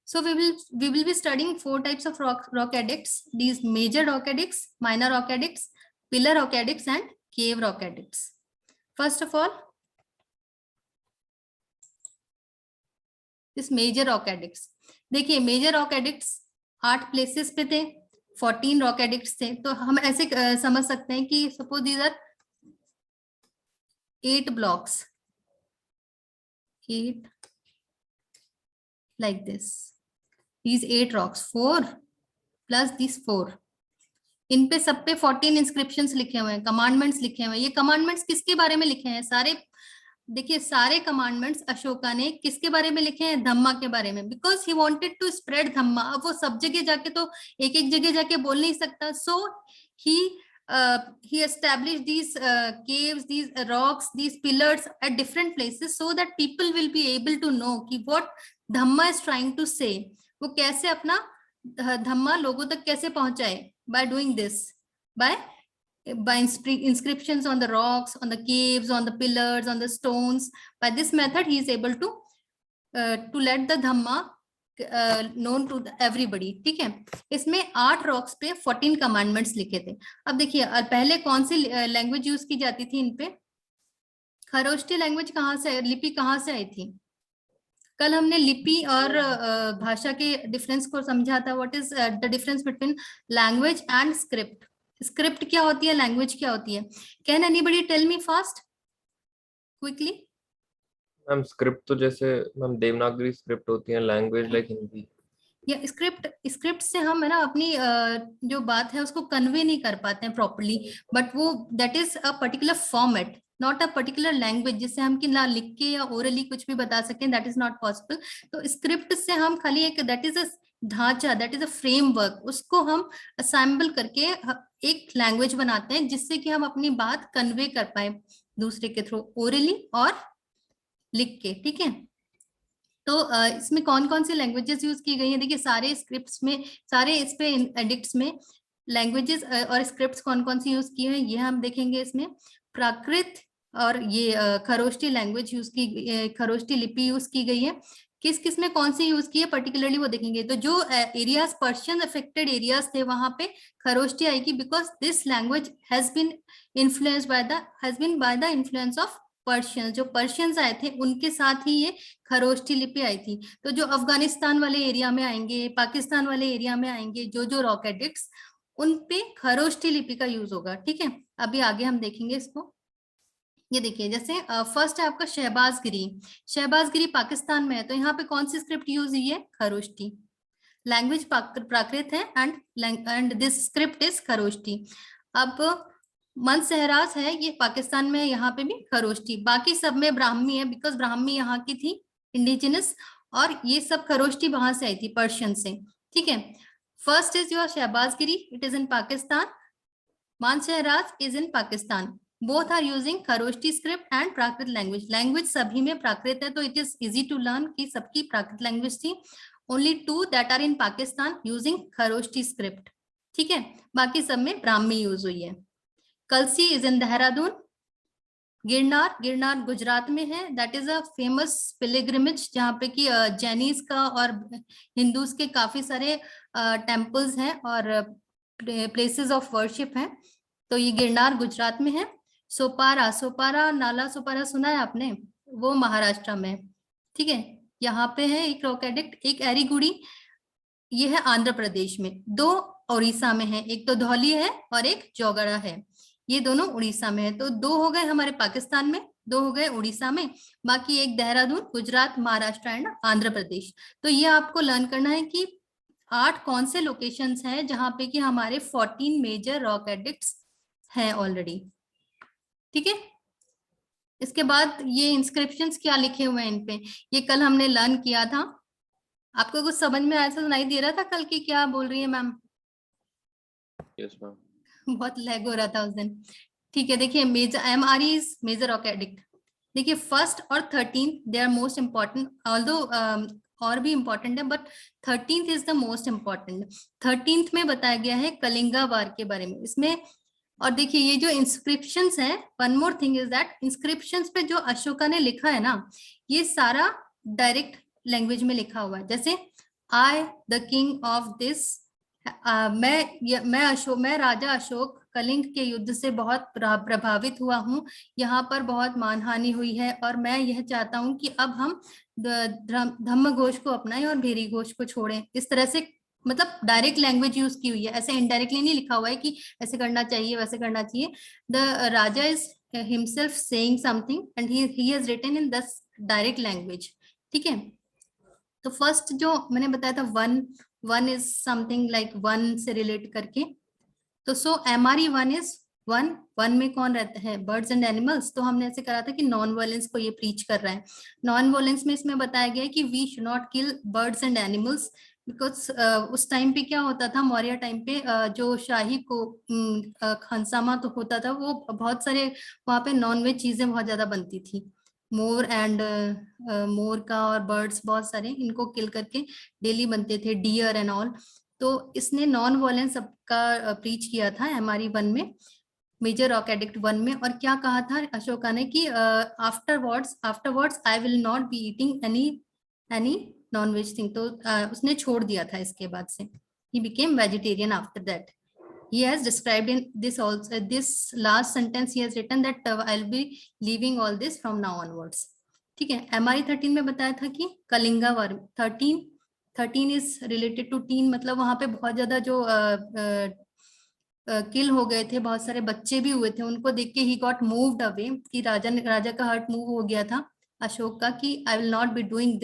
So we will be studying 4 types of rock addicts. These major rock addicts, minor rock addicts, pillar rock addicts, and cave rock addicts. First of all, this major rock addicts. देखिए major rock addicts 8 places पे थे, 14 rock addicts थे. तो हम ऐसे समझ सकते हैं कि suppose these are 8 blocks, 8 like this. These 8 rocks, 4 plus these 4. इन पे सब पे 14 इंस्क्रिप्शंस लिखे हुए हैं, कमांडमेंट्स लिखे हुए हैं. ये कमांडमेंट्स किसके बारे में लिखे हैं? सारे देखिए सारे कमांडमेंट्स अशोका ने किसके बारे में लिखे हैं? धम्मा के बारे में. Because he wanted to spread Dhamma. अब वो सब जगह जाके तो एक एक जगह जाके बोल नहीं सकता. सो he established these caves, these rocks, these pillars at different places so that people will be able to know कि what Dhamma is trying to say. वो कैसे अपना धम्मा लोगों तक कैसे पहुंचाए? By doing this, by inscriptions on the rocks, on the caves, on the pillars, on the stones. By this method he is able to let the Dhamma known to everybody. ठीक है. इसमें 8 रॉक्स पे 14 commandments लिखे थे. अब देखिए पहले कौन सी लैंग्वेज यूज की जाती थी इन पे? खरोष्टी लैंग्वेज कहाँ से, लिपि कहाँ से आई थी? कल हमने लिपि और भाषा के डिफरेंस को समझा था. What is the difference between language and script? Script क्या होती है, लैंग्वेज क्या होती है? Can anybody tell me fast quickly? Ma'am script तो जैसे मैम देवनागरी स्क्रिप्ट होती है, लैंग्वेज लाइक हिंदी. या स्क्रिप्ट से हम है ना अपनी जो बात है उसको कन्वे नहीं कर पाते हैं प्रॉपर्ली. बट वो that is a particular format, not a particular language जिससे हम कि ना लिख के या ओरली कुछ भी बता सकें. That is not possible. तो स्क्रिप्ट से हम खाली एक दैट इज अ ढांचा, दैट इज अ फ्रेमवर्क, उसको हम असेंबल करके एक लैंग्वेज बनाते हैं जिससे कि हम अपनी बात कन्वे कर पाए दूसरे के थ्रू, ओरली और लिख के. ठीक है. तो इसमें कौन कौन सी लैंग्वेजेस यूज की गई हैं? देखिए सारे स्क्रिप्ट्स में, सारे इस पे एडिक्ट्स में लैंग्वेजेस और स्क्रिप्ट्स कौन कौन सी यूज की हैं ये हम देखेंगे. इसमें प्राकृत और ये खरोष्टी लैंग्वेज यूज की, खरोष्टी लिपि यूज की गई है. किस किस में कौन सी यूज की है पर्टिकुलरली वो देखेंगे. तो जो एरियाज पर्शियन अफेक्टेड एरियाज थे वहां पे खरोष्टी आएगी, because this language has been influenced by the influence of Persian. जो पर्शियंस आए थे उनके साथ ही ये खरोष्टी लिपि आई थी. तो जो अफगानिस्तान वाले एरिया में आएंगे, पाकिस्तान वाले एरिया में आएंगे, जो रॉक एडिक्ट्स, उन पे खरोष्टी लिपि का यूज होगा. ठीक है. अभी आगे हम देखेंगे इसको. ये देखिए जैसे फर्स्ट है आपका शहबाजगिरी. शहबाजगिरी पाकिस्तान में है, तो यहाँ पे कौन सी स्क्रिप्ट यूज हुई है? खरोष्टी. लैंग्वेज प्राकृत है and this script is Kharosthi. अब मंदसहराज है, ये पाकिस्तान में है, यहाँ पे भी खरोष्टी. बाकी सब में ब्राह्मी है, बिकॉज ब्राह्मी यहाँ की थी इंडिजिनस, और ये सब खरोष्टी वहां से आई थी पर्शियन से. ठीक है. First is your Shahbazgarhi, it is in Pakistan. Mansehra is in Pakistan. Both are using Kharosthi script and Prakrit language. Language सभी में प्राकृत है, तो it is easy to learn कि सबकी प्राकृत लैंग्वेज थी. Only 2 that are in Pakistan using Kharosthi script. ठीक है. बाकी सब में ब्राह्मी यूज हुई है. Kalsi is in Dehradun. गिरनार गुजरात में है. That is a famous pilgrimage जहाँ पे कि जैनीज का और हिंदूज के काफी सारे टेम्पल्स हैं और प्लेसेस ऑफ वर्शिप हैं. तो ये गिरनार गुजरात में है. सोपारा नाला सोपारा सुना है आपने? वो महाराष्ट्र में. ठीक है. यहाँ पे है एक रॉक एडिक्ट. एक एरीगुड़ी, ये है आंध्र प्रदेश में. 2 उड़ीसा में है, एक तो धौली है और एक चौगड़ा है. ये दोनों उड़ीसा में है. तो 2 हो गए हमारे पाकिस्तान में, 2 हो गए उड़ीसा में, बाकी एक देहरादून, गुजरात, महाराष्ट्र एंड आंध्र प्रदेश. तो ये आपको लर्न करना है कि 8 कौन से लोकेशंस हैं जहां पे कि हमारे 14 मेजर रॉक एडिक्ट्स हैं ऑलरेडी. ठीक है. इसके बाद ये इंस्क्रिप्शंस क्या लिखे हुए हैं इन पे, ये कल हमने लर्न किया था. आपको कुछ समझ में आया, सुनाई दे रहा था कल की क्या बोल रही है मैम? Yes ma'am. बहुत लैग हो रहा था उस दिन. ठीक है. देखिए major MRE is major rock edict. देखिए फर्स्ट और 13 they are most important, although और भी इम्पोर्टेंट है, but 13th is the most important. 13th में बताया गया है कलिंगा वार के बारे में इसमें. और देखिए ये जो इंस्क्रिप्शंस हैं, one more thing is that inscriptions पे जो अशोका ने लिखा है ना, ये सारा डायरेक्ट लैंग्वेज में लिखा हुआ है. जैसे I the king of this, मैं राजा अशोक कलिंग के युद्ध से बहुत प्रभावित हुआ हूँ, यहाँ पर बहुत मानहानि हुई है और मैं यह चाहता हूँ कि अब हम धम्म घोष को अपनाएं और भेरी घोष को छोड़ें। इस तरह से मतलब डायरेक्ट लैंग्वेज यूज की हुई है, ऐसे इनडायरेक्टली नहीं लिखा हुआ है कि ऐसे करना चाहिए वैसे करना चाहिए। The raja is himself saying something and he has written in this direct language. ठीक है, तो फर्स्ट जो मैंने बताया था one is something like one से रिलेट करके, तो सो एमआरई वन इज वन में कौन रहता है, बर्ड्स एंड एनिमल्स। तो हमने ऐसे करा था कि नॉन वायलेंस को ये प्रीच कर रहा है। नॉन वायलेंस में इसमें बताया गया है कि we should not kill birds and animals, because उस टाइम पे क्या होता था, मौर्य टाइम पे जो शाही को खानसामा तो होता था, वो बहुत सारे वहां पे नॉन वेज चीजें बहुत ज्यादा बनती थी, मोर एंड मोर का और बर्ड्स बहुत सारे इनको किल करके डेली बनते थे, डियर एंड ऑल। तो इसने नॉन वायलेंस का प्रीच किया था एमआरई वन में, मेजर रॉक एडिक्ट वन में। और क्या कहा था अशोका ने कि afterwards I will not be eating any non veg thing. तो उसने छोड़ दिया था इसके बाद से, he became vegetarian after that. He has described in this also, this last sentence he has written that I'll be leaving all this from now onwards. ठीक है, एमआरई 13 में बताया था कि कलिंगा वार 13 इज रिलेटेड टू टीन, मतलब वहां पे बहुत ज्यादा जो किल हो गए थे, बहुत सारे बच्चे भी हुए थे, उनको देख के ही गॉट मूव्ड अवे, कि राजा का हार्ट मूव हो गया था अशोक का कि I will not be doing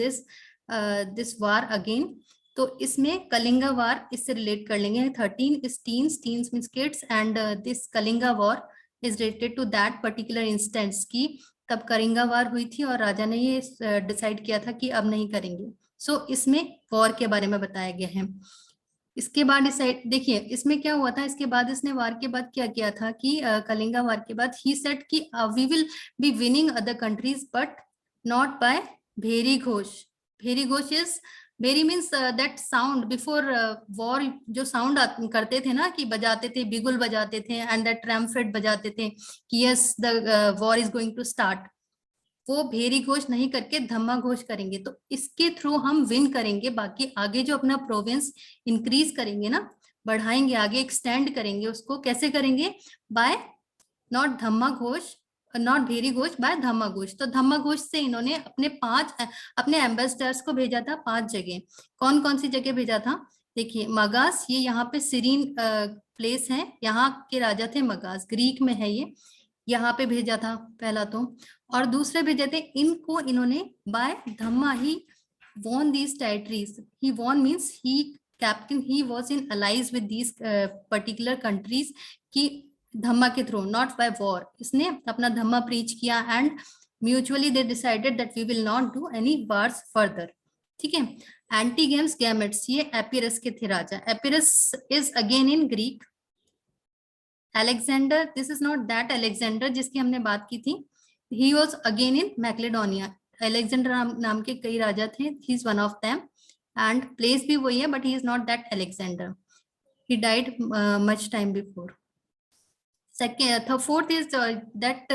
this war again. तो इसमें कलिंगा वार इससे रिलेट कर लेंगे। 13 is teens means kids and this Kalinga war is related to that particular instance की तब कलिंगा वार हुई थी और राजा ने ये डिसाइड किया था कि अब नहीं करेंगे। सो इसमें वॉर के बारे में बताया गया है। इसके बाद डिसाइड देखिए इसमें क्या हुआ था, इसके बाद इसने वार के बाद क्या किया था कि कलिंगा वार के बाद ही सेड कि we will be winning other countries but not by भेरी घोष। भेरी घोष इज, भेरी means that sound before war, जो साउंड करते थे ना कि बजाते थे, बिगुल बजाते थे एंड दैट ट्रम्पेट बजाते थे कि yes the war is going to start, वो भेरी घोष नहीं करके धम्मा घोष करेंगे। तो इसके थ्रू हम विन करेंगे, बाकी आगे जो अपना प्रोविंस इंक्रीज करेंगे ना, बढ़ाएंगे, आगे एक्सटेंड करेंगे, उसको कैसे करेंगे, by not Dhamma Ghosh, not Bheri Ghosh, by Dhamma Ghosh. तो धम्मा घोष से इन्होंने अपने एम्बेसडर्स को भेजा था 5 जगह। कौन कौन सी जगह भेजा था, देखिए मगास, ये यहाँ पे सीरीन प्लेस है, यहाँ के राजा थे मगास, ग्रीक में है ये, यहाँ पे भेजा था पहला तो। और दूसरे भेजे थे इनको इन्होंने by Dhamma he won these territories, he won means he captain, he was in allies with these particular countries की धम्मा के थ्रू, नॉट बाय वॉर। इसने अपना धम्मा प्रीच किया and mutually they decided that we will not do any wars further. ठीक है, Antigonus Gonatas, ये Epirus के थे राजा। Epirus is again in Greek. Alexander, this is not that Alexander जिसकी हमने बात की थी, he was again in Macedonia. Alexander नाम के कई राजा थे, he is one of them and place भी वही है, but he is not that Alexander, he died much time before. Second, fourth is that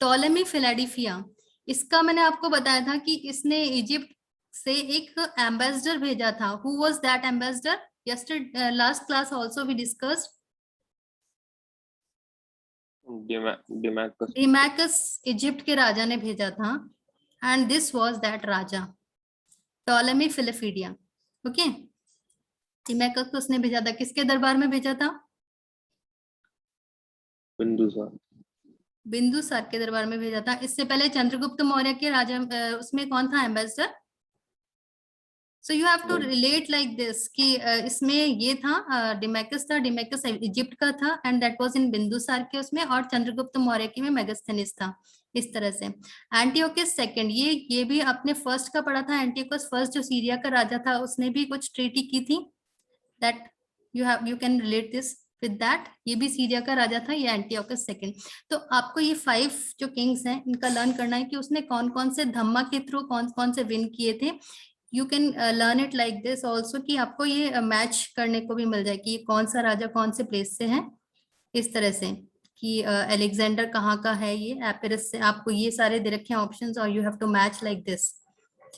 Ptolemy Philadelphus. इसका मैंने आपको बताया था कि इसने इजिप्ट से एक एम्बेसडर भेजा था। Who was that ambassador, yesterday last class also we discussed, Deimachus Egypt के राजा ने भेजा था एंड दिस वाज दैट राजा टॉलेमी फिलिफिडिया। ओके, डिमैकस को उसने भेजा था, किसके दरबार में भेजा था, बिंदुसार के दरबार में भेजा था। इससे पहले चंद्रगुप्त मौर्य के राजा उसमें कौन था ambassador, so you have to relate like this कि इसमें ये था डिमैकस था, डिमैकस इजिप्ट का था and that was in Bindusara के उसमें, और चंद्रगुप्त मौर्य के में मेगास्थनीज था। इस तरह से एंटियोकस सेकंड, ये भी अपने फर्स्ट का पढ़ा था। एंटियोकस फर्स्ट जो सीरिया का राजा था, उसने भी कुछ ट्रीटी की थी, that you can relate this with that, ये भी सीरिया का राजा था, ये एंटियोकस सेकंड। तो आपको ये 5 जो किंग्स हैं इनका लर्न करना है कि उसने कौन कौन से धम्मा के थ्रू कौन कौन से विन किए थे। You can learn it like this also, कि आपको ये मैच करने को भी मिल जाए कि कौन सा राजा कौन से प्लेस से है, इस तरह से कि अलेक्जेंडर कहाँ का है, ये एपिरस से, आपको ये सारे दे रखे हैं ऑप्शंस और you have to match like this.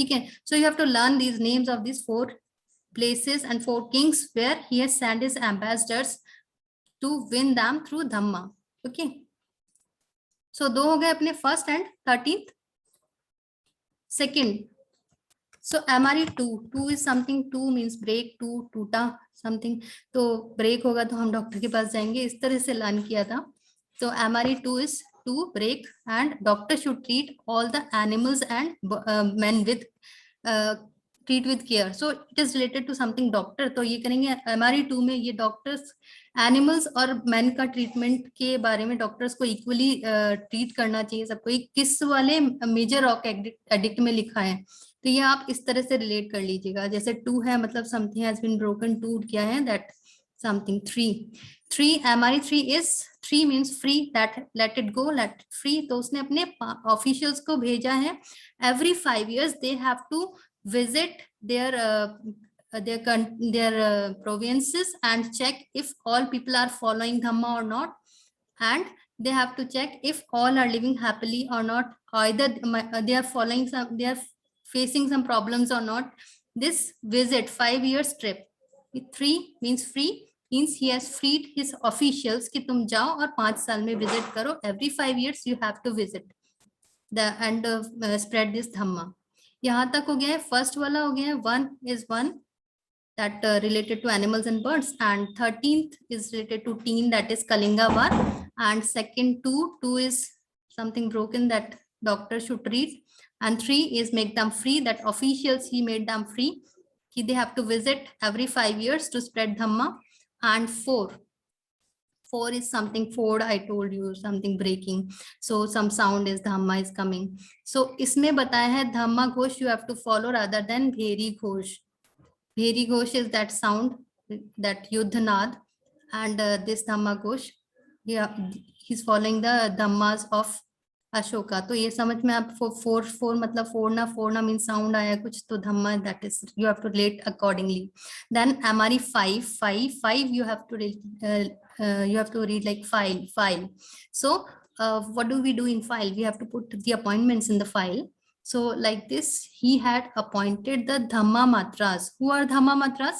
ठीक है. So you have to learn these names of these 4 places and 4 kings where he has sent his ambassadors to win them through Dhamma. Okay. So 2 हो गए अपने first and 13th. Second, so MRE 2 is something, 2 means break, 2 टूटा something, तो break होगा तो हम doctor के पास जाएंगे, इस तरह से लर्न किया था. तो MRE 2 is to break, and doctor should treat all the animals and men with treat with care. So it is related to something doctor. तो ये करेंगे MRE 2 में, ये डॉक्टर्स एनिमल्स और मैन का ट्रीटमेंट के बारे में डॉक्टर्स को इक्वली ट्रीट करना चाहिए सबको. किस वाले मेजर रॉक एडिक्ट में लिखा है, तो ये आप इस तरह से रिलेट कर लीजिएगा. जैसे 2 है मतलब समथिंग हैज बीन ब्रोकन, टूट गया है, that something. 3 MRE 3 is 3 means free, that let it go, let free. तो उसने अपने ऑफिशियल्स को भेजा है. Every 5 years they have to visit their provinces and check if all people are following Dhamma or not, and they have to check if all are living happily or not, either they are following some, they are facing some problems or not. This visit 5 years trip, 3 means free, means he has freed his officials कि तुम जाओ और 5 साल में visit करो. Every 5 years you have to visit the and spread this Dhamma. यहाँ तक हो गया है. फर्स्ट वाला हो गया है 1 is 1 that related to animals and birds, and 13th is related to teen, that is Kalinga War, and second 2 is something broken that doctor should treat, and 3 is make them free, that officials he made them free, they have to visit every 5 years to spread Dhamma, and 4 is something Ford, I told you, something breaking, so some sound is Dhamma is coming. So इसमें बताया है Dhamma Ghosh you have to follow rather than Bheri Ghosh. Bheri Ghosh is that sound, that Yuddhanad, and this Dhamma Ghosh, yeah, he's following the Dhammas of Ashoka. तो ये समझ में आप 4 मतलब 4 ना means sound आया कुछ, तो Dhamma, that is you have to relate accordingly. Then MRE 5 you have to read like file. So what do we do in file? We have to put the appointments in the file. So like this, he had appointed the Dhamma Matras. Who are Dhamma Matras?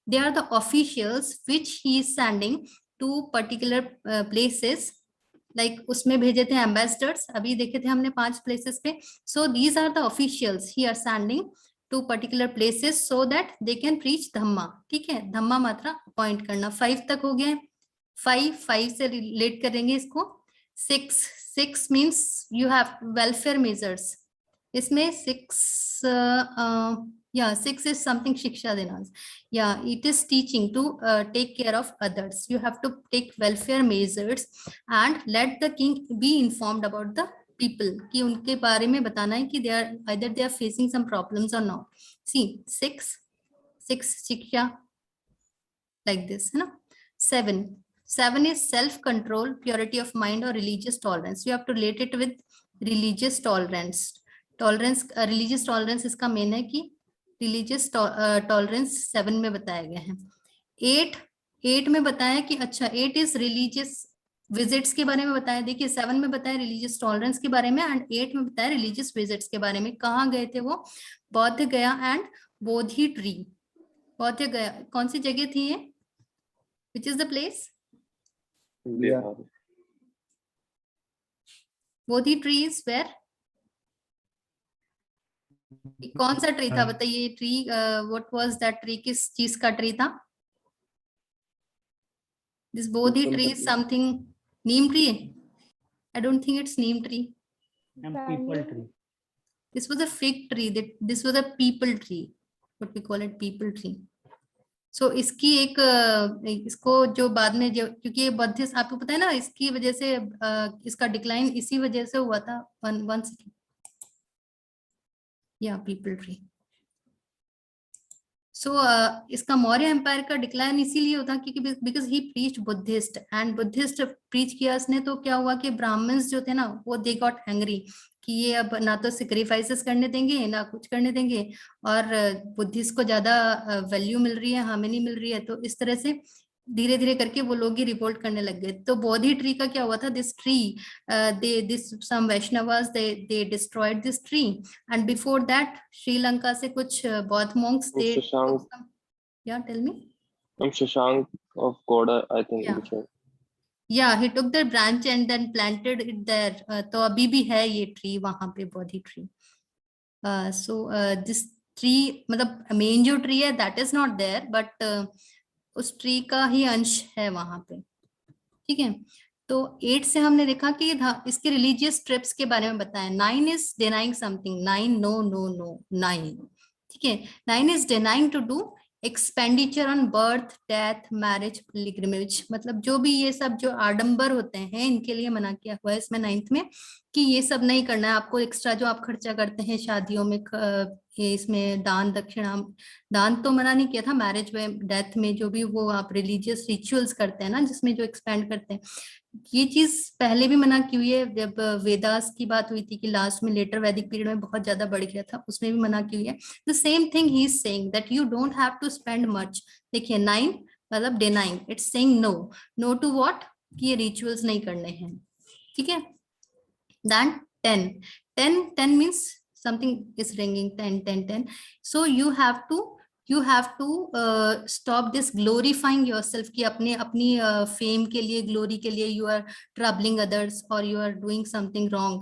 They are the officials which he is sending to particular places. Like उसमें भेजे थे ambassadors, अभी देखे थे हमने 5 places पे. So these are the officials he are sending to particular places so that they can preach Dhamma. ठीक है, Dhamma Matra appoint करना. 5 तक हो गया. 5 से relate करेंगे इसको. 6 means you have welfare measures. इसमें 6 6 is something शिक्षा देना. Yeah, it is teaching to take care of others. You have to take welfare measures and let the king be informed about the people, कि उनके बारे में बताना है कि they are facing some problems or not. See, 6 शिक्षा, like this, है ना. 7 is self-control, purity of mind or religious tolerance. You have to relate it with religious tolerance. Religious tolerance इसका मेन है कि religious tolerance 7 में बताया गया है. 8 में बताया कि अच्छा 8 is religious visits के बारे में बताया. देखिए 7 में बताया religious tolerance के बारे में, and 8 में बताया religious visits के बारे में. कहाँ गए थे वो? बौद्ध गया and बोधि ट्री. बौद्ध गया कौन सी जगह थी ये? Which is the place? Bodhi tree is where? कौन सा ट्री था बताइए? Tree what was that tree? किस चीज का ट्री था? This Bodhi tree something Neem tree. I don't think it's Neem tree. People tree. This was a fig tree. This was a people tree. What we call it, people tree. So इसकी एक इसको जो बाद में जो, क्योंकि ये Buddhist आपको पता है ना, इसकी वजह से इसका डिक्लाइन इसी वजह से हुआ था. One second. Yeah, people tree. So इसका मौर्य एम्पायर का डिक्लाइन इसीलिए होता क्योंकि because he preach Buddhist, and Buddhist preach किया इसने, तो क्या हुआ कि ब्राह्मण्स जो थे ना वो दे गॉट एंग्री कि ये अब ना तो सेक्रीफाइसेस करने देंगे ना कुछ करने देंगे, और बुद्धिस्ट को ज्यादा वैल्यू मिल रही है, हमें नहीं मिल रही है. तो इस तरह से धीरे धीरे करके वो लोग ही रिवोल्ट करने लग गए। तो बोधि ट्री का क्या हुआ था, this tree this some Vaishnavas they destroyed this tree, and before that Sri Lanka से कुछ बौद्ध मॉन्क्स दे, Shashank, या tell me, Shashank of Goda, I think. Yeah. which one? Yeah, he took the branch and then planted it there. तो अभी भी है ये tree वहां पे, Bodhi tree. So this tree, मतलब मेन जो ट्री है that is not there, but उस ट्री का ही अंश है वहां पे, ठीक है। तो 8 से हमने देखा कि इसके रिलीजियस ट्रिप्स के बारे में बताया। 9 is denying something, 9 no no no 9, ठीक है। 9 is denying to do expenditure on birth, death, marriage, pilgrimage, मतलब जो भी ये सब जो आडंबर होते हैं इनके लिए मना किया हुआ है इसमें 9th में, कि ये सब नहीं करना है आपको। एक्स्ट्रा जो आप खर्चा करते हैं शादियों में, ये इसमें दान दक्षिणा, दान तो मना नहीं किया था, मैरिज में, डेथ में, जो भी वो आप रिलीजियस रिचुअल्स करते हैं ना, जिसमें जो एक्सपेंड करते हैं, ये चीज पहले भी मना की हुई है। जब वेदास की बात हुई थी कि लास्ट में लेटर वैदिक पीरियड में बहुत ज्यादा बढ़ गया था, उसमें भी मना की हुई है। द सेम थिंग ही is saying that you don't have to spend much. देखिए 9 मतलब denying, it's saying no, no to what, कि ये रिचुअल्स नहीं करने हैं, ठीक है। Then 10, 10 means something is ringing, 10 10 10, so you have to stop this glorifying yourself, कि अपने अपनी फेम के लिए, ग्लोरी के लिए you are troubling others or you are doing something wrong.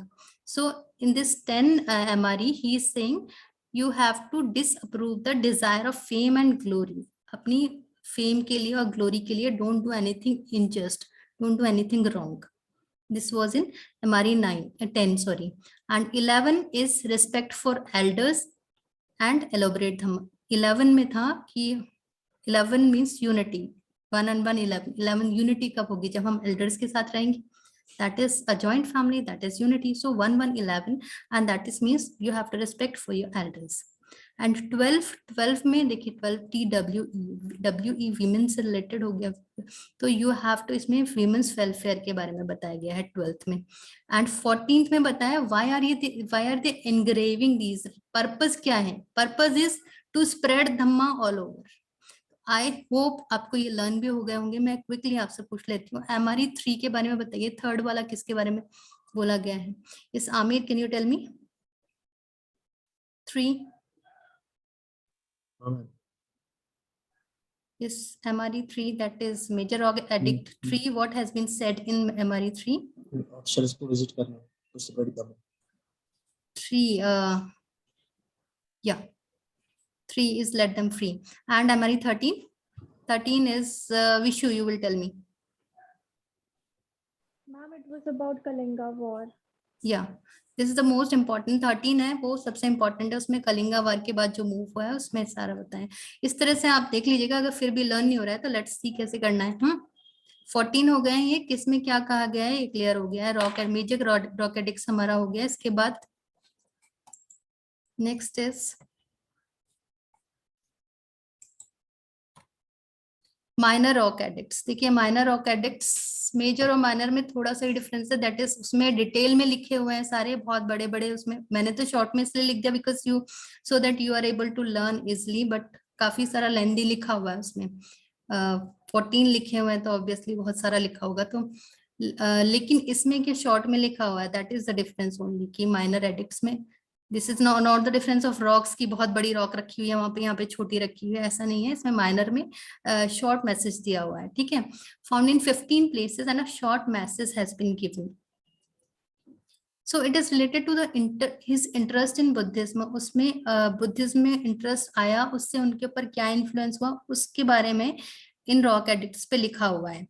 So in this 10 MRE he is saying you have to disapprove the desire of fame and glory. अपनी fame के लिए और ग्लोरी के लिए don't do anything unjust, don't do anything wrong. This was in MRE 10, sorry. And 11 is respect for elders and elaborate them. 11 में था कि 11 means unity, 1 and 1 11, 11 unity कब होगी, जब हम elders के साथ रहेंगे, that is a joint family, that is unity. So 1 1 11, and that is means you have to respect for your elders. And 12 में देखिए 12 TWE वीमेन से रिलेटेड हो गया, तो यू हैव टू, इसमें वीमेन्स वेलफेयर के बारे में बताया गया है 12th में। एंड 14th में बताया why are they engraving these, purpose क्या है, purpose is to spread Dhamma all over. I hope आपको ये लर्न भी हो गए होंगे। मैं क्विकली आपसे पूछ लेती हूँ, MRE 3 के बारे में बताइए, थर्ड वाला किसके बारे में बोला गया है? इस Aamir, can you tell me 3? Is MRE 3, that is major addict 3, what has been said in MRE 3? Officers को विजिट करना, उससे बड़ी करना। 3 yeah, 3 is let them free. And MRE 13? 13 is Vishu, you will tell me. Ma'am, it was about Kalinga war. Yeah, this is the most important। 13 है वो सबसे important है, उसमें कलिंगा वार के बाद जो मूव हुआ है उसमें सारा बताएं। इस तरह से आप देख लीजिएगा, अगर फिर भी लर्न नहीं हो रहा है तो लेट्स सी कैसे करना है। 14 हो गए हैं, ये किस में क्या कहा गया है ये क्लियर हो गया है। रॉकेट मेजर रॉकेटिक्स हमारा हो गया। इसके बाद next is minor rock addicts. देखिए माइनर रॉक एडिक्ट्स, मेजर और माइनर में थोड़ा सा ही डिफरेंस है, दैट इज उसमें डिटेल में लिखे हुए हैं सारे, बहुत बड़े बड़े। उसमें मैंने तो शॉर्ट में इसलिए लिख दिया because you, so that you are able to learn easily, but काफी सारा लेंदी लिखा हुआ है उसमें। 14 लिखे हुए हैं तो ऑब्वियसली बहुत सारा लिखा होगा, तो लेकिन इसमें क्या शॉर्ट में लिखा हुआ है, that is the difference only, कि माइनर एडिक्ट्स में this is not the difference of rocks की बहुत बड़ी रॉक रखी हुई है वहां पे, यहाँ पे छोटी रखी हुई है, ऐसा नहीं है। इसमें माइनर में शॉर्ट मैसेज दिया हुआ है, ठीक है। Found in 15 places and a short message has been given. So it is related to the his interest in Buddhism. उसमें बुद्धिज्म में इंटरेस्ट आया, उससे उनके ऊपर क्या इन्फ्लुएंस हुआ उसके बारे में इन रॉक एडिक्ट्स पे लिखा हुआ है।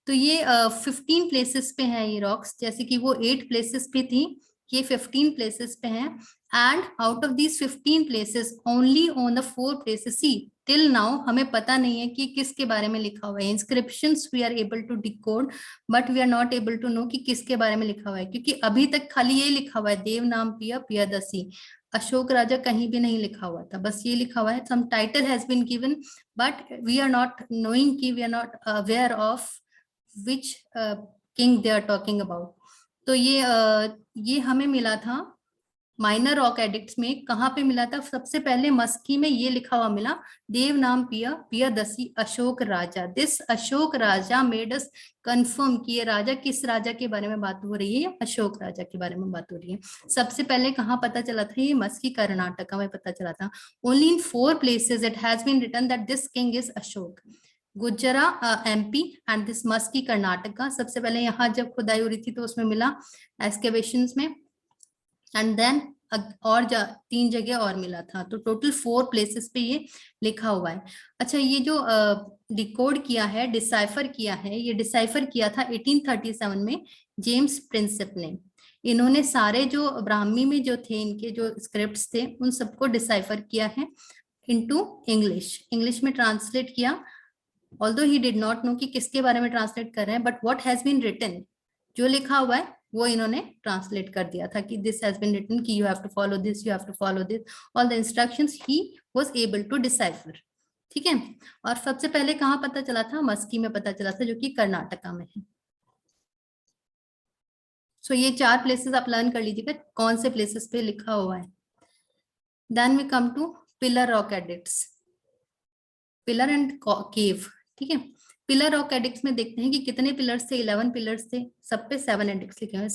तो ये 15 प्लेसेस पे है ये रॉक्स, जैसे कि वो 8 प्लेसेस पे थी, ये 15 प्लेसेस पे हैं। And out of these 15 places only on the 4 places, see till now हमें पता नहीं है कि किसके बारे में लिखा हुआ है। Inscriptions we are able to decode, but we are not able to know कि किसके बारे में लिखा हुआ है, क्योंकि अभी तक खाली ये लिखा हुआ है देव नाम पिया पियादसी, अशोक राजा कहीं भी नहीं लिखा हुआ था, बस ये लिखा हुआ है some title has been given, but we are not knowing कि we are not aware of which king they are talking about. तो ये हमें मिला था माइनर रॉक एडिक्ट्स में कहाँ पे मिला था? सबसे पहले मस्की में ये लिखा हुआ मिला, Devanampiya Piyadasi Ashoka raja. This Ashoka raja made us confirm कि ये राजा किस राजा के बारे में बात हो रही है? अशोक राजा के बारे में बात हो रही है। सबसे पहले कहाँ पता चला था? ये मस्की कर्नाटका में पता चला था। Only in 4 places it has been written that this king is Ashok. Gujarra MP and this Maski Karnataka. सबसे पहले यहाँ जब खुदाई हो रही थी तो उसमें मिला एक्सकेवेशंस में, एंड देन और 3 जगह और मिला था। तो टोटल 4 places पे ये लिखा हुआ है। अच्छा, ये जो डिकोड किया है, डिसाइफर किया है, ये डिसाइफर किया था 1837 में जेम्स प्रिंसेप ने। इन्होंने सारे जो ब्राह्मी में जो थे, इनके जो स्क्रिप्ट्स थे, उन सबको डिसाइफर किया है इनटू इंग्लिश में ट्रांसलेट किया। Although he did not know कि किसके बारे में ट्रांसलेट कर रहे हैं, but what has been written, जो लिखा हुआ है वो इन्होंने ट्रांसलेट कर दिया था कि दिस हैज बीन रिटन कि you have to follow this, you have to follow this, all the instructions he was able to decipher. ठीक है। और सबसे पहले कहाँ पता चला था? मस्की में पता चला था, जो कि कर्नाटका में है। सो ये 4 places आप लर्न कर लीजिएगा कौन से प्लेसेस पे लिखा हुआ है। Then we come to pillar rock edicts, pillar and cave. ठीक है। पिलर रॉक एडिक्ट्स में देखते हैं कि कितने पिलर्स थे? 11 पिलर्स थे, सब पे 7 एडिक्ट्स लिखे हुए।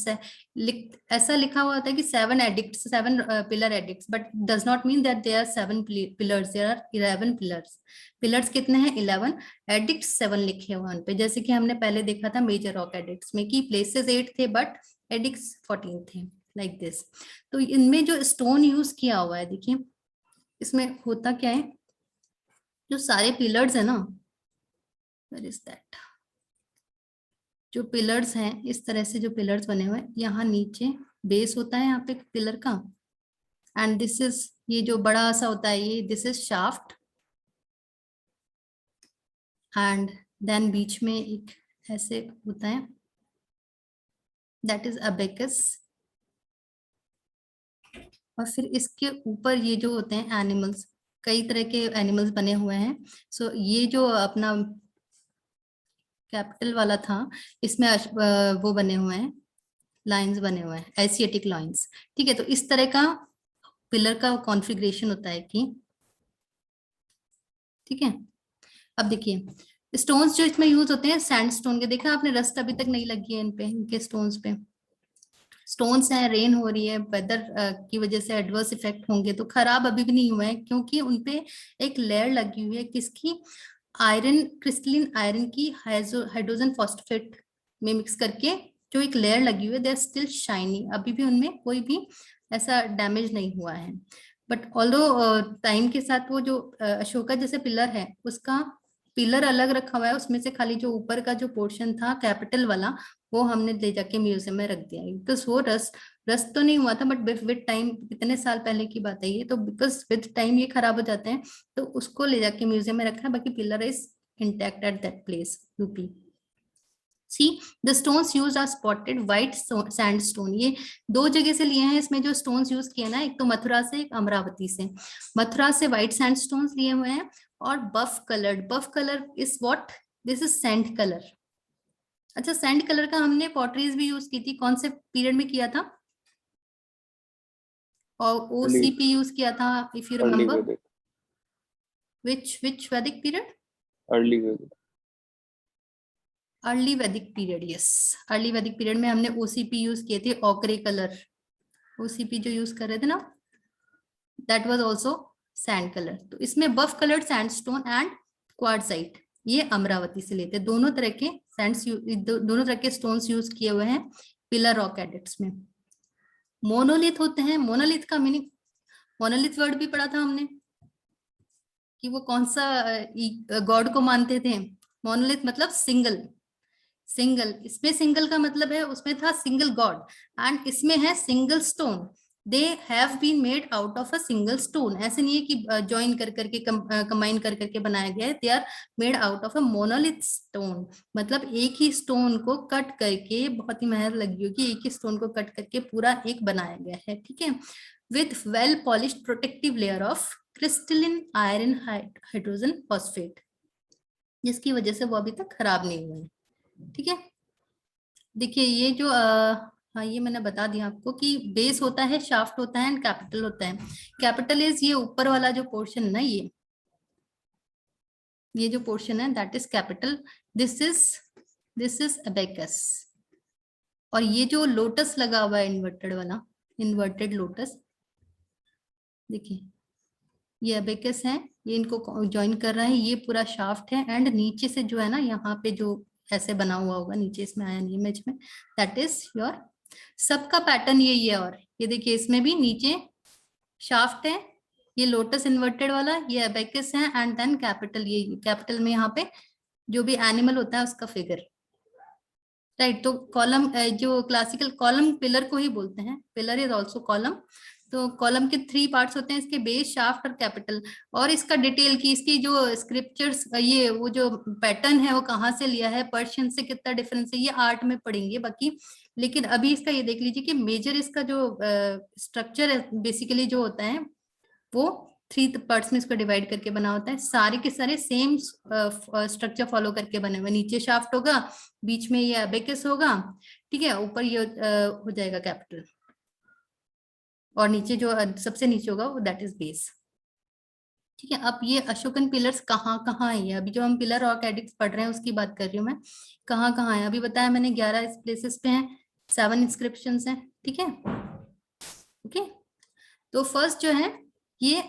ऐसा लिखा हुआ होता है कि 7 pillar edicts, but does not mean that there are 7 pillars, there are 11 pillars. Pillars कितने हैं? 11, एडिक्ट्स 7 लिखे हुए उन पे। जैसे कि हमने पहले देखा था मेजर रॉक एडिक्ट्स में कि प्लेसेस 8 थे बट एडिक्ट्स 14 थे, लाइक दिस। तो इनमें जो स्टोन यूज किया हुआ है, देखिए इसमें होता क्या है, जो सारे पिलर्स है ना, Where is that? जो पिलर्स हैं, इस तरह से जो पिलर्स बने हुए हैं, यहाँ नीचे बेस होता है यहाँ पे पिलर का, एंड दिस इज, ये जो बड़ा सा होता है ये, this is shaft, and then बीच में एक ऐसे होता है, दैट इज अबेकस। और फिर इसके ऊपर ये जो होते हैं एनिमल्स, कई तरह के एनिमल्स बने हुए हैं। सो ये जो अपना कैपिटल वाला था, इसमें वो बने हुए हैं, लाइंस बने हुए हैं, एशियाटिक लाइंस। ठीक है। तो इस तरह का पिलर का कॉन्फ़िगरेशन होता है कि, ठीक है। अब देखिए स्टोन्स जो इसमें यूज होते हैं सैंडस्टोन के, देखा आपने रस्ट अभी तक नहीं लगी है इन पे, इनके स्टोन्स पे। स्टोन्स है, रेन हो रही है, वेदर की वजह से एडवर्स इफेक्ट होंगे, तो खराब अभी भी नहीं हुए हैं, क्योंकि उनपे एक लेयर लगी हुई है किसकी? आयरन, क्रिस्टलिन आयरन की हाइड्रोजन फॉस्फेट में मिक्स करके जो एक लेयर लगी हुई है, दे आर स्टिल शाइनी, अभी भी उनमें कोई भी ऐसा डैमेज नहीं हुआ है। बट ऑल्दो टाइम के साथ वो जो अशोका जैसे पिलर है, उसका पिलर अलग रखा हुआ है, उसमें से खाली जो ऊपर का जो पोर्शन था कैपिटल वाला, वो हमने ले जाके म्यूजियम में रख दिया, बिकॉज वो रस्ट तो नहीं हुआ था, बट विद टाइम, कितने साल पहले की बात है ये, तो बिकॉज विद टाइम ये खराब हो जाते हैं, तो उसको ले जाके म्यूजियम में रखा है, बाकी pillar is intact at that place, UP. See, the stones used are spotted white sandstone। ये 2 जगह से लिए हैं इसमें जो stones यूज किए ना, एक तो मथुरा से, एक अमरावती से। मथुरा से white sandstones लिए हुए हैं, और buff color is what? This is sand color। अच्छा, सैंड कलर का हमने पॉटरीज भी यूज की थी, कौन से पीरियड में किया था? और OCP यूज किया था, इफ यू रिमेम्बर। which वैदिक पीरियड? अर्ली वैदिक। अर्ली वैदिक पीरियड, यस। अर्ली वैदिक पीरियड में हमने OCP यूज किए थे, ओकरे कलर। OCP जो यूज कर रहे थे ना, that was also sand colour. तो इसमें बफ कलर्ड सैंडस्टोन एंड क्वार्ट्जाइट, ये अमरावती से लेते, दोनों तरह के दोनों तरह के स्टोन्स यूज किए हुए हैं पिलर रॉक एडिक्ट्स में। मोनोलिथ होते हैं, मोनोलिथ का मीनिंग, मोनोलिथ वर्ड भी पढ़ा था हमने कि वो कौन सा गॉड को मानते थे। मोनोलिथ मतलब सिंगल, इसमें सिंगल का मतलब है, उसमें था सिंगल गॉड, एंड इसमें है single stone. They have been made out of a single stone. ऐसे नहीं है कि ज्वाइन कर करके कंबाइन कर करके बनाया गया है, they are made out of a monolith stone. मतलब एक ही स्टोन को कट करके, बहुत ही मेहनत लगी होगी, एक ही स्टोन को कट करके पूरा एक बनाया गया है। ठीक है। With well polished protective layer of crystalline iron hydrogen phosphate, जिसकी वजह से वो अभी तक खराब नहीं हुए हैं। ठीक है। देखिए ये जो हाँ ये मैंने बता दिया आपको कि बेस होता है, शाफ्ट होता है एंड कैपिटल होता है। कैपिटल इज ये ऊपर वाला जो पोर्शन है ना, ये जो पोर्शन है that is capital. This is abacus. और ये जो लोटस लगा हुआ है इन्वर्टेड वाला, इन्वर्टेड लोटस, देखिए ये अबेकस है, ये इनको ज्वाइन कर रहा है, ये पूरा शाफ्ट है एंड नीचे से जो है ना यहाँ पे जो ऐसे बना हुआ होगा नीचे, इसमें आया नहीं इमेज में, दैट इज योर, सबका पैटर्न यही है। और ये देखिए इसमें भी नीचे शाफ्ट है, ये लोटस इन्वर्टेड वाला, ये अबेकस है एंड देन कैपिटल। ये कैपिटल में यहाँ पे जो भी एनिमल होता है उसका फिगर, राइट। तो कॉलम, जो क्लासिकल कॉलम पिलर को ही बोलते हैं, पिलर इज ऑल्सो कॉलम। तो कॉलम के 3 पार्ट्स होते हैं, इसके बेस, शाफ्ट और कैपिटल। और इसका डिटेल की, इसकी जो स्क्रिप्चर्स, ये वो जो पैटर्न है वो कहाँ से लिया है, पर्शियन से कितना डिफरेंस है, ये आर्ट में पढ़ेंगे बाकी। लेकिन अभी इसका ये देख लीजिए कि मेजर इसका जो स्ट्रक्चर है बेसिकली जो होता है वो 3 पार्ट्स में इसको डिवाइड करके बना होता है। सारे के सारे सेम स्ट्रक्चर फॉलो करके बने हुए। नीचे शाफ्ट होगा, बीच में ये अबेकस होगा, ठीक है, ऊपर ये हो जाएगा कैपिटल, और नीचे जो सबसे नीचे होगा वो दैट इज बेस, ठीक है। अब ये अशोकन पिलर्स कहाँ कहाँ है, अभी जो हम पिलर ऑर्कैडिक्स पढ़ रहे हैं उसकी बात कर रही हूँ मैं, कहाँ कहाँ है। अभी बताया मैंने 11 प्लेसेस पे हैं, 7 इंस्क्रिप्शंस हैं, ठीक है, ओके। तो फर्स्ट जो है ये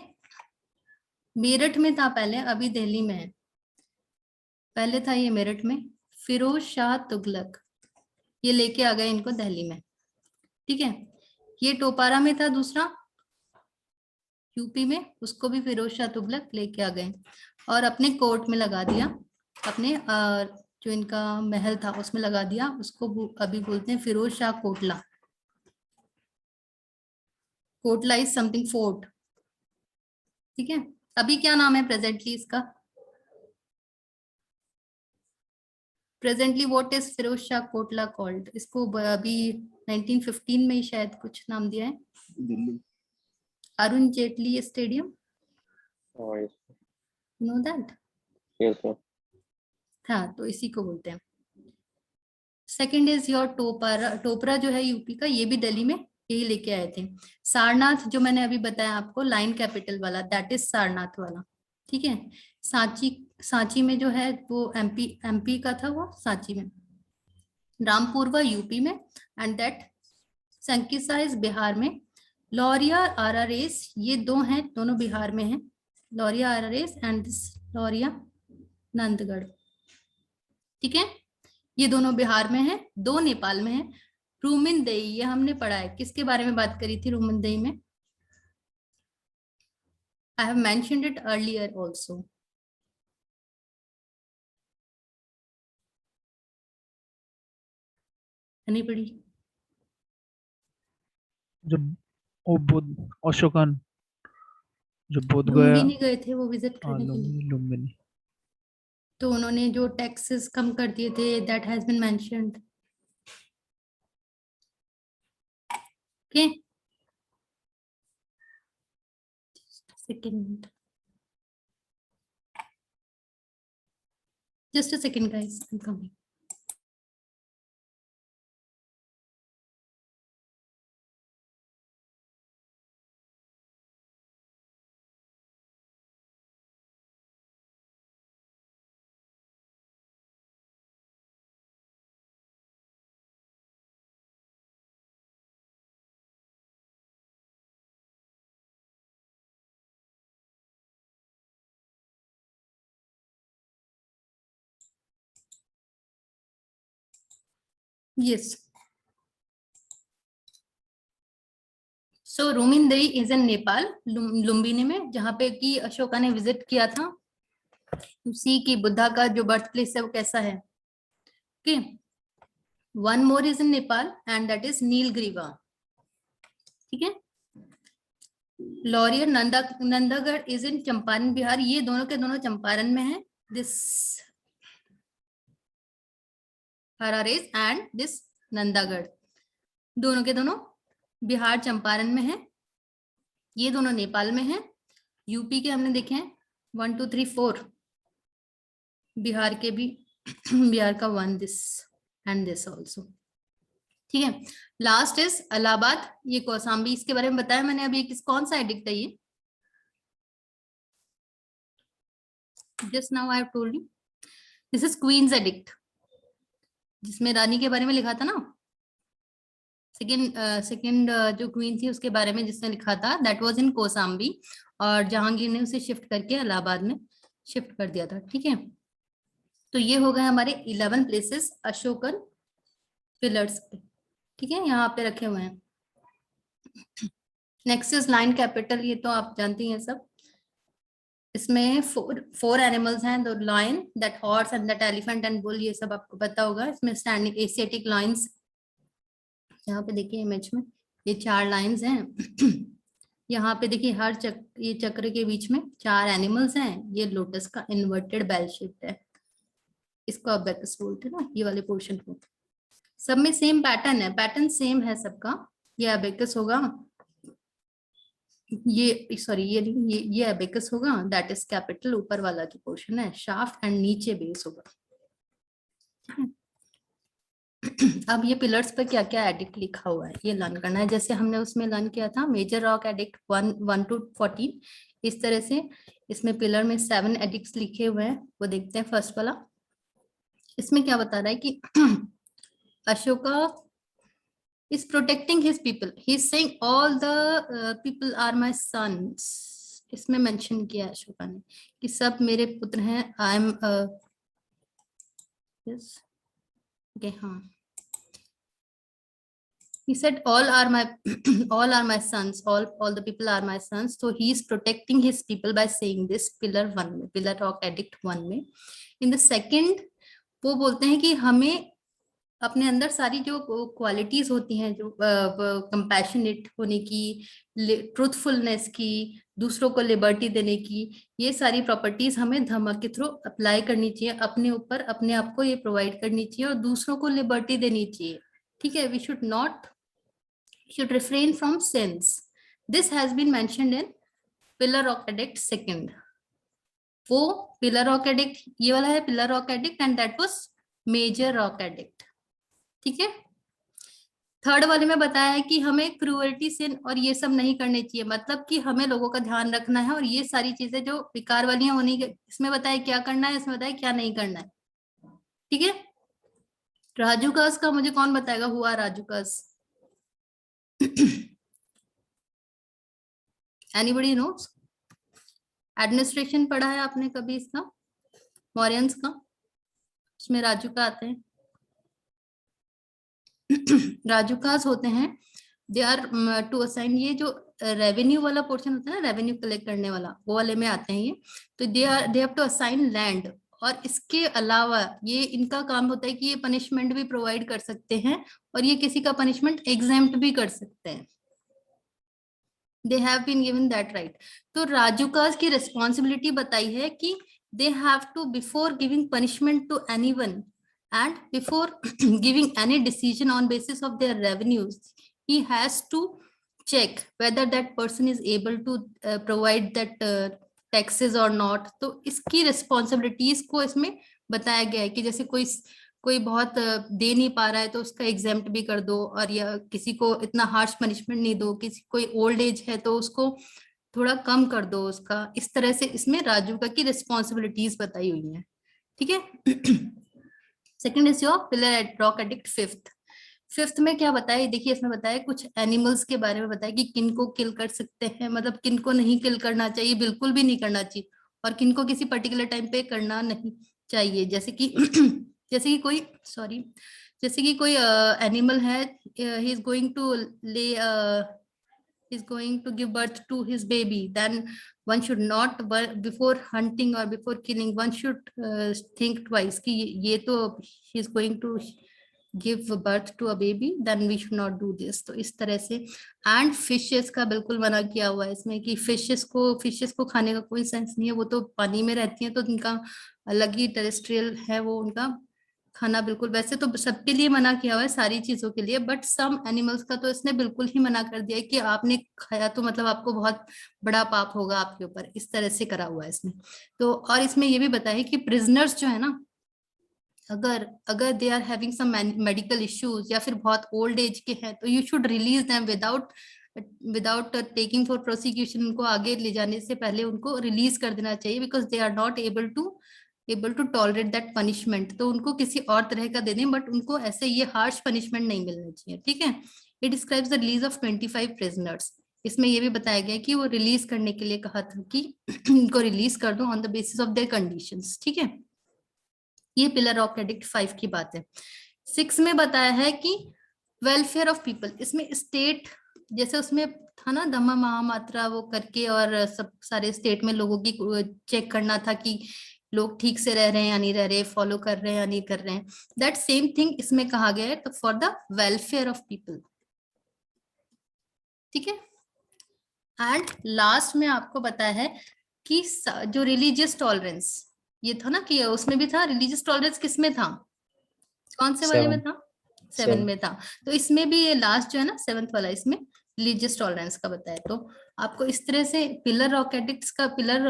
मेरठ में था पहले, अभी दिल्ली में है। पहले था ये मेरठ में, फिरोज शाह तुगलक ये लेके आ गए इनको दिल्ली में, ठीक है। ये टोपारा में था दूसरा, यूपी में, उसको भी फिरोज शाह तुगलक लेके आ गए और अपने कोर्ट में लगा दिया, अपने जो इनका महल था उसमें लगा दिया। उसको अभी बोलते हैं Firoz Shah Kotla. Kotla is something fort, ठीक है। अभी क्या नाम है प्रेजेंटली इसका, presently what is Firoz Shah Kotla called, इसको अभी 1915 में ही शायद कुछ नाम दिया है, Delhi. Arun Jaitley stadium, Oh, yes. Know that, Yes, sir. हाँ तो इसी को बोलते हैं। Second is your Topra. Topra जो है यूपी का, ये भी दिल्ली में यही लेके आए थे। सारनाथ जो मैंने अभी बताया आपको लाइन कैपिटल वाला, दैट इज सारनाथ वाला, ठीक है। सांची, सांची में जो है वो एमपी का था, वो सांची में। रामपुरवा यूपी में and that Sankisa is Bihar में। लौरिया आरारेस ये दो हैं, दोनों बिहार में हैं, लौरिया आरारेस एंड दिस लौरिया नंदगढ़, ठीक है। ये दोनों बिहार में हैं, 2 नेपाल में हैं। रूमिनदेई ये हमने पढ़ा है, किसके बारे में बात करी थी रूमिनदेई में, I have mentioned it earlier also. Anybody? जो वो बुद्ध अशोकन जो बोध गया, लुम्बिनी गए थे वो विजिट करने के लिए, लुम्बिनी लुम्बिनी। तो उन्होंने जो टैक्सेस कम कर दिए थे, that has been mentioned, okay. Second, just a second guys, I'm coming. Yes. So Rummindei is in Nepal, Lumbini में, जहाँ पे कि अशोका ने विजिट किया था। उसी की बुद्धा का जो बर्थ प्लेस है वो कैसा है, okay. One more is in Nepal and that is Nigliva, ठीक है। लौरियर नंदागढ़ इज इन चंपारण बिहार, ये दोनों के दोनों चंपारण में है। This Araraj and this Nandangarh, दोनों के दोनों बिहार चंपारण में है। ये दोनों नेपाल में है। यूपी के हमने देखे हैं 1 2 3 4, बिहार के भी बिहार का 1 दिस एंड दिस ऑल्सो, ठीक है। लास्ट इज इलाहाबाद, ये कौसाम्बी, इसके बारे में बताया मैंने अभी, कौन सा एडिक्ट है ये? Just now I have told you this is queen's edict, जिसमें रानी के बारे में लिखा था ना, सेकंड जो क्वीन थी उसके बारे में जिसने लिखा था, दैट वाज इन कौसाम्बी, और जहांगीर ने उसे शिफ्ट करके इलाहाबाद में शिफ्ट कर दिया था। ठीक है, तो ये हो गए हमारे 11 प्लेसेस अशोकन पिलर्स पे। ठीक है, यहाँ पे रखे हुए हैं। नेक्स्ट इज लाइन कैपिटल, ये तो आप जानते ही हैं सब। इसमें फोर एनिमल्स हैं, the lion, that horse and that elephant and bull, ये सब आपको पता होगा। इसमें स्टैंडिंग एशियाटिक लाइन्स, यहाँ पे देखिए इमेज में ये 4 लाइन्स हैं। यहाँ पे देखिए हर ये चक्र के बीच में 4 एनिमल्स हैं। ये लोटस का इन्वर्टेड बेल शेप है, इसको अबेकस बोलते हैं ना, ये वाले पोर्शन को। सब में सेम पैटर्न है, पैटर्न सेम है सबका। ये अबेकस होगा, ये सॉरी ये अबेकस होगा, दैट इज कैपिटल, ऊपर वाला जो पोर्शन है शाफ्ट, एंड नीचे बेस होगा। अब ये पिलर्स पर क्या क्या एडिक्ट लिखा हुआ है ये लर्न करना है, जैसे हमने उसमें लर्न किया था मेजर रॉक एडिक्ट 1 to 14। इस तरह से इसमें पिलर में 7 एडिक्ट्स लिखे हुए हैं, वो देखते हैं। फर्स्ट वाला, इसमें क्या बता रहा है कि Ashoka is protecting his people, he is saying all the people are my sons। इसमें मेंशन किया है अशोका ने कि सब मेरे पुत्र हैं। आई एम yes okay, हाँ, he said all are my all are my sons, all the people are my sons, so he is protecting his people by saying this, pillar 1 में, pillar rock addict 1 में। in the second वो बोलते हैं कि हमें अपने अंदर सारी जो क्वालिटीज होती हैं, जो कंपैशनेट होने की, ट्रूथफुलनेस की, दूसरों को लिबर्टी देने की, ये सारी प्रॉपर्टीज हमें धम्म के थ्रू अप्लाई करनी चाहिए अपने ऊपर, अपने आप को ये प्रोवाइड करनी चाहिए और दूसरों को लिबर्टी देनी चाहिए। ठीक है, we should refrain from sins. This has been mentioned in pillar rock edict 2। वो पिलर रॉक एडिक्ट ये वाला है, pillar rock edict, and that was major rock edict. ठीक है, थर्ड वाले में बताया है कि हमें क्रूअल्टी सिन और ये सब नहीं करने चाहिए, मतलब कि हमें लोगों का ध्यान रखना है और ये सारी चीजें जो विकार वाली हैं उन्हीं इसमें बताया क्या करना है, इसमें बताया क्या नहीं करना है। ठीक है, राजूकास का मुझे कौन बताएगा, हुआ राजूकास? Anybody knows? एडमिनिस्ट्रेशन पढ़ा है आपने कभी इसका, मौर्यंस का, उसमें राजूका आते हैं। राजूकास होते हैं, दे आर टू असाइन, ये जो रेवेन्यू वाला पोर्शन होता है ना, रेवेन्यू कलेक्ट करने वाला, वो वाले में आते हैं ये। तो they have to assign land, और इसके अलावा ये इनका काम होता है कि ये पनिशमेंट भी प्रोवाइड कर सकते हैं और ये किसी का पनिशमेंट एग्जेम्प्ट भी कर सकते हैं। They have been given that right. तो राजूकास की रिस्पॉन्सिबिलिटी बताई है कि they have to, before giving punishment to anyone and before giving any decision on basis of their revenues, he has to check whether that person is able to provide that taxes or not। तो इसकी responsibilities को इसमें बताया गया है कि जैसे कोई बहुत दे नहीं पा रहा है तो उसका एग्जेम्प्ट भी कर दो, और या किसी को इतना हार्श पनिशमेंट नहीं दो, किसी कोई ओल्ड एज है तो उसको थोड़ा कम कर दो उसका। इस तरह से इसमें राजूका की रिस्पॉन्सिबिलिटीज बताई हुई है। ठीक है, second is your pillar rock addict 5th में क्या बताया, देखिए इसमें बताया कुछ एनिमल्स के बारे में बताया कि किनको किल कर सकते हैं, मतलब किनको नहीं किल करना चाहिए, बिल्कुल भी नहीं करना चाहिए, और किनको किसी पर्टिकुलर टाइम पे करना नहीं चाहिए। जैसे कि जैसे कि कोई एनिमल है, ही इज गोइंग टू ले is going to give birth to his baby, then one should not, before hunting or before killing, one should think twice कि ये तो he is going to give birth to a baby, then we should not do this। तो इस तरह से, and fishes का बिल्कुल मना किया हुआ है इसमें कि फिशेस को खाने का कोई सेंस नहीं है, वो तो पानी में रहती हैं तो उनका अलग ही टेरेस्ट्रियल है वो उनका खाना, बिल्कुल। वैसे तो सबके लिए मना किया हुआ है सारी चीजों के लिए, बट सम एनिमल्स का तो इसने बिल्कुल ही मना कर दिया है कि आपने खाया तो मतलब आपको बहुत बड़ा पाप होगा आपके ऊपर, इस तरह से करा हुआ है इसने। तो और इसमें ये भी बताया कि प्रिजनर्स जो है ना, अगर अगर they are having some medical issues या फिर बहुत ओल्ड एज के हैं तो you should release them without taking for prosecution. उनको आगे ले जाने से पहले उनको रिलीज कर देना चाहिए, because they are not able to tolerate that punishment. तो उनको किसी और तरह का दे दें, बट उनको ऐसे ये हार्श पनिशमेंट नहीं मिलना चाहिए, ठीक है। It describes the release of 25 prisoners. इसमें ये भी बताया गया कि वो रिलीज करने के लिए कहा था कि उनको रिलीज कर दो on the basis of their conditions, ठीक है। ये पिलर ऑफ एडिक्ट 5 की बात है। 6 में बताया है कि वेलफेयर ऑफ पीपल। इसमें स्टेट, जैसे उसमें था ना धम्मा महामात्रा वो करके, और सब सारे स्टेट में लोगों की चेक करना था कि लोग ठीक से रह रहे हैं या नहीं रह रहे, फॉलो कर रहे हैं या नहीं कर रहे हैं। दैट सेम थिंग इसमें कहा गया है, तो for the welfare of people, ठीक है। एंड लास्ट में आपको बताया है कि जो रिलीजियस टॉलरेंस, ये था ना कि उसमें भी था रिलीजियस टॉलरेंस, किसमें था, कौन से वाले में था, 7 में था। तो इसमें भी ये लास्ट जो है ना 7th वाला, इसमें रिलीजियस टॉलरेंस का बताया। तो आपको इस तरह से पिलर रॉक एडिक्ट्स का, पिलर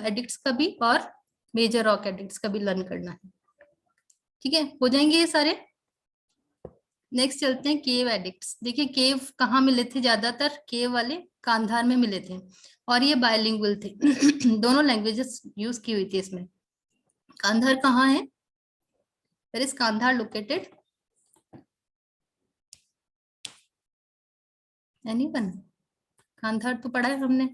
एडिक्ट्स का भी और मेजर रॉक एडिक्ट्स का भी लर्न करना है, ठीक है। हो जाएंगे ये सारे। नेक्स्ट चलते हैं केव एडिक्ट्स। देखिए केव कहाँ मिले थे, ज्यादातर केव वाले कांधार में मिले थे, और ये बायलिंगुअल थे दोनों लैंग्वेजेस यूज की हुई थी इसमें। कांधार कहाँ है, where is Kandahar located, anyone? Kandahar तो पढ़ा है हमने,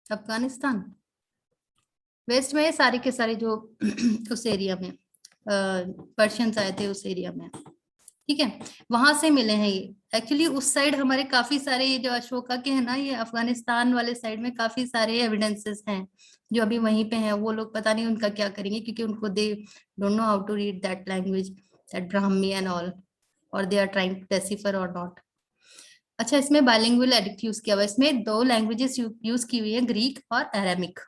अफगानिस्तान वेस्ट में, सारे के सारे जो उस एरिया में पर्शियंस आए थे उस एरिया में, ठीक है, वहां से मिले हैं ये। एक्चुअली उस साइड हमारे काफी सारे, ये जो अशोका के है ना, ये अफगानिस्तान वाले साइड में काफी सारे एविडेंसेस हैं जो अभी वहीं पे हैं। वो लोग पता नहीं उनका क्या करेंगे, क्योंकि उनको they don't know how to read that language, that Brahmi and all, और they are trying to decipher और नॉट। अच्छा, इसमें बाइलिंगुअल एडिक्ट यूज किया हुआ है। इसमें 2 लैंग्वेजेस यूज की हुई है, ग्रीक और अरेमिक,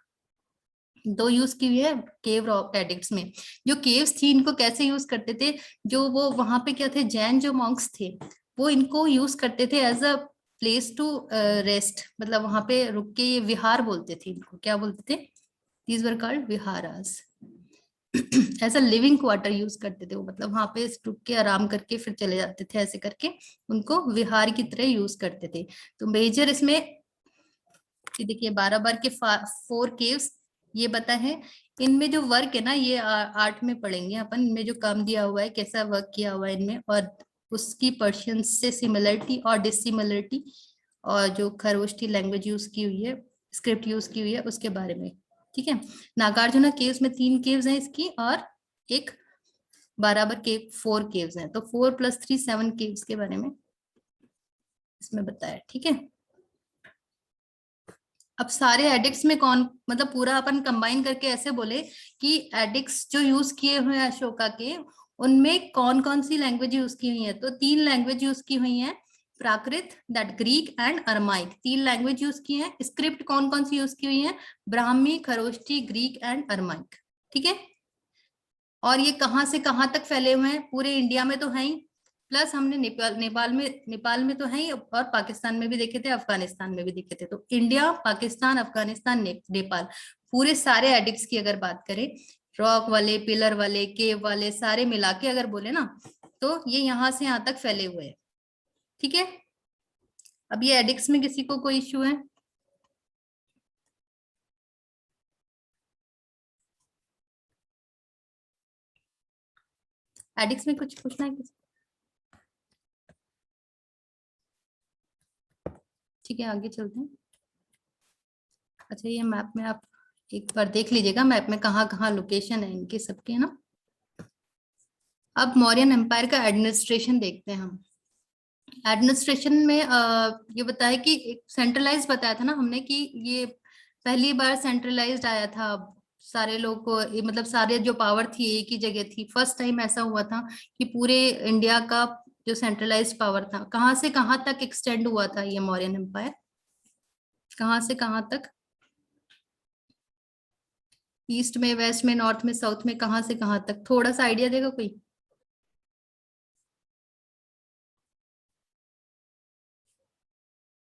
2 यूज की हुई है केव रॉक एडिक्ट्स में। जो केव्स थी इनको कैसे यूज करते थे, जो वो वहां पे क्या थे, जैन जो मॉन्क्स थे वो इनको यूज करते थे as a place to rest, मतलब वहां पे रुक के, ये विहार बोलते थे इनको, क्या बोलते थे, these were called viharas as a living quarter use करते थे वो, मतलब वहां पे रुक के आराम करके फिर चले जाते थे, ऐसे करके उनको विहार की तरह यूज करते थे। तो मेजर इसमें देखिए 12 बार के 4 केव्स ये बता है। इनमें जो वर्क है ना, ये 8 में पढ़ेंगे अपन, इनमें जो काम दिया हुआ है, कैसा वर्क किया हुआ है इनमें, और उसकी पर्शियन से सिमिलरिटी और डिसिमिलरिटी, और जो खरगोष्ठी लैंग्वेज यूज की हुई है, स्क्रिप्ट यूज की हुई है, उसके बारे में, ठीक है। नागार्जुना केव्स में 3 केव्स हैं इसकी, और एक बराबर केव 4 केव्स हैं, तो 4 + 3 7 केव्स के बारे में इसमें बताया, ठीक है। अब सारे एडिक्ट्स में कौन, मतलब पूरा अपन कंबाइन करके ऐसे बोले कि एडिक्ट्स जो यूज किए हुए हैं अशोका के, उनमें कौन कौन सी लैंग्वेज यूज की हुई है, तो 3 लैंग्वेज यूज की हुई है, Prakrit, that Greek and Aramaic, 3 language use की है। स्क्रिप्ट कौन कौन सी यूज की हुई है, Brahmi, Kharosthi, Greek and Aramaic, ठीक है। और ये कहाँ से कहाँ तक फैले हुए हैं, पूरे इंडिया में तो है ही, प्लस हमने नेपाल में तो है ही, और पाकिस्तान में भी देखे थे, अफगानिस्तान में भी देखे थे। तो इंडिया, पाकिस्तान, अफगानिस्तान, नेपाल, पूरे सारे एडिक्ट्स की अगर बात करें, रॉक वाले, पिलर वाले, केव वाले, सारे मिला के अगर बोले ना, तो ये यहाँ से यहाँ तक फैले हुए हैं, ठीक है। अब ये एडिक्ट्स में किसी को कोई इश्यू है? एडिक्ट्स में कुछ पूछना है किसी? ठीक है, आगे चलते हैं। अच्छा, ये मैप में आप एक बार देख लीजिएगा, मैप में कहाँ कहाँ लोकेशन है इनके सबके, है ना। अब मौर्यन एम्पायर का एडमिनिस्ट्रेशन देखते हैं हम। एडमिनिस्ट्रेशन में ये बताया कि एक सेंट्रलाइज बताया था ना हमने, कि ये पहली बार सेंट्रलाइज्ड आया था, सारे लोग को, मतलब सारे जो पावर थी एक ही जगह थी। फर्स्ट टाइम ऐसा हुआ था कि पूरे इंडिया का जो सेंट्रलाइज्ड पावर था, कहाँ से कहाँ तक एक्सटेंड हुआ था ये मौर्यन एम्पायर, कहाँ से कहाँ तक, ईस्ट में, वेस्ट में, नॉर्थ में, साउथ में, कहाँ से कहाँ तक, थोड़ा सा आइडिया देगा कोई?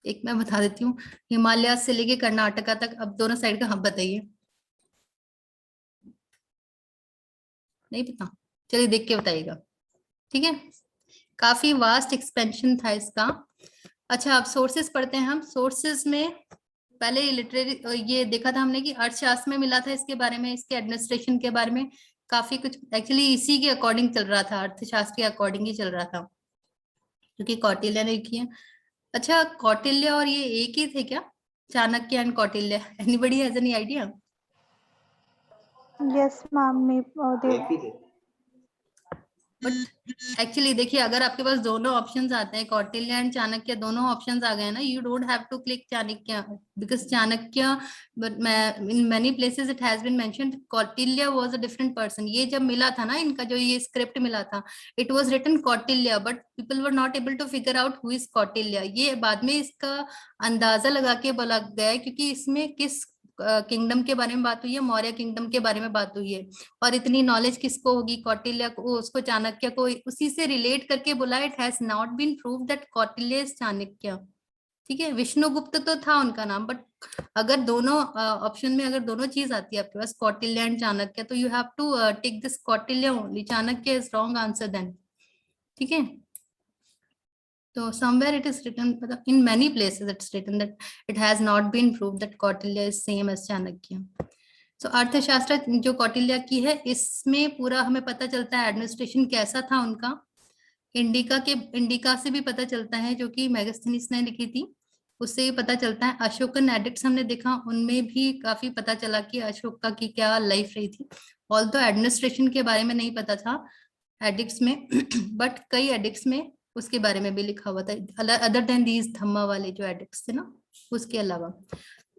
एक मैं बता देती हूँ, हिमालय से लेके कर्नाटका तक, अब दोनों साइड का हम बताइए। नहीं पता, चलिए देख के बताइएगा। ठीक है, काफी वास्ट एक्सपेंशन था इसका। अच्छा, अब सोर्सेस पढ़ते हैं हम। सोर्सेस में पहले लिटरेरी ये देखा था हमने कि अर्थशास्त्र में मिला था इसके बारे में, इसके एडमिनिस्ट्रेशन के बारे में काफी कुछ एक्चुअली इसी के अकॉर्डिंग चल रहा था, अर्थशास्त्र के अकॉर्डिंग ही चल रहा था, क्योंकि कौटिल्य ने लिखी है। अच्छा, कौटिल्य और ये एक ही थे क्या, Chanakya and Kautilya? Anybody has any idea? Yes, ma'am. They एक ही थे। बट एक्चुअली देखिए, अगर आपके पास दोनों ऑप्शंस आते हैं, कौटिल्य एंड चाणक्य, दोनों ऑप्शंस आ गए ना, you don't have to click Chanakya, because Chanakya, but in many places it has been mentioned Kautilya was a different person. ये जब मिला था ना, इनका जो ये स्क्रिप्ट मिला था, it was written Kautilya, but people were not able to figure out who is Kautilya. ये बाद में इसका अंदाजा लगा के बोला गया है, क्योंकि इसमें किस किंगडम के बारे में बात हुई है, मौर्य किंगडम के बारे में बात हुई है, और इतनी नॉलेज किसको होगी, कौटिल्य को, उसको चाणक्य को, उसी से रिलेट करके बोला it has not been prove that Kautilya is Chanakya. ठीक है, विष्णुगुप्त तो था उनका नाम, बट अगर दोनों ऑप्शन में अगर दोनों चीज आती है आपके पास, कौटिल्य एंड चाणक्य, तो you have to take this Kautilya only, Chanakya is wrong answer then. ठीक है, तो somewhere it is written, in many places it's written that it has not been proved that Kautilya is same as Chanakya. So अर्थशास्त्र जो कौटिल्य की है, इसमें पूरा हमें पता चलता है एडमिनिस्ट्रेशन कैसा था उनका। इंडिका से भी पता चलता है, जो कि मेगास्थनीज ने लिखी थी, उससे भी पता चलता है। अशोकन एडिक्ट्स हमने देखा, उनमें भी काफी पता चला कि अशोक का की क्या लाइफ रही थी। ऑल्दो एडमिनिस्ट्रेशन के बारे में नहीं पता था एडिक्ट्स में, बट कई एडिक्ट्स में उसके बारे में भी लिखा हुआ था, अदर देन दीज धम्मा वाले जो एडिक्ट्स थे ना, उसके अलावा।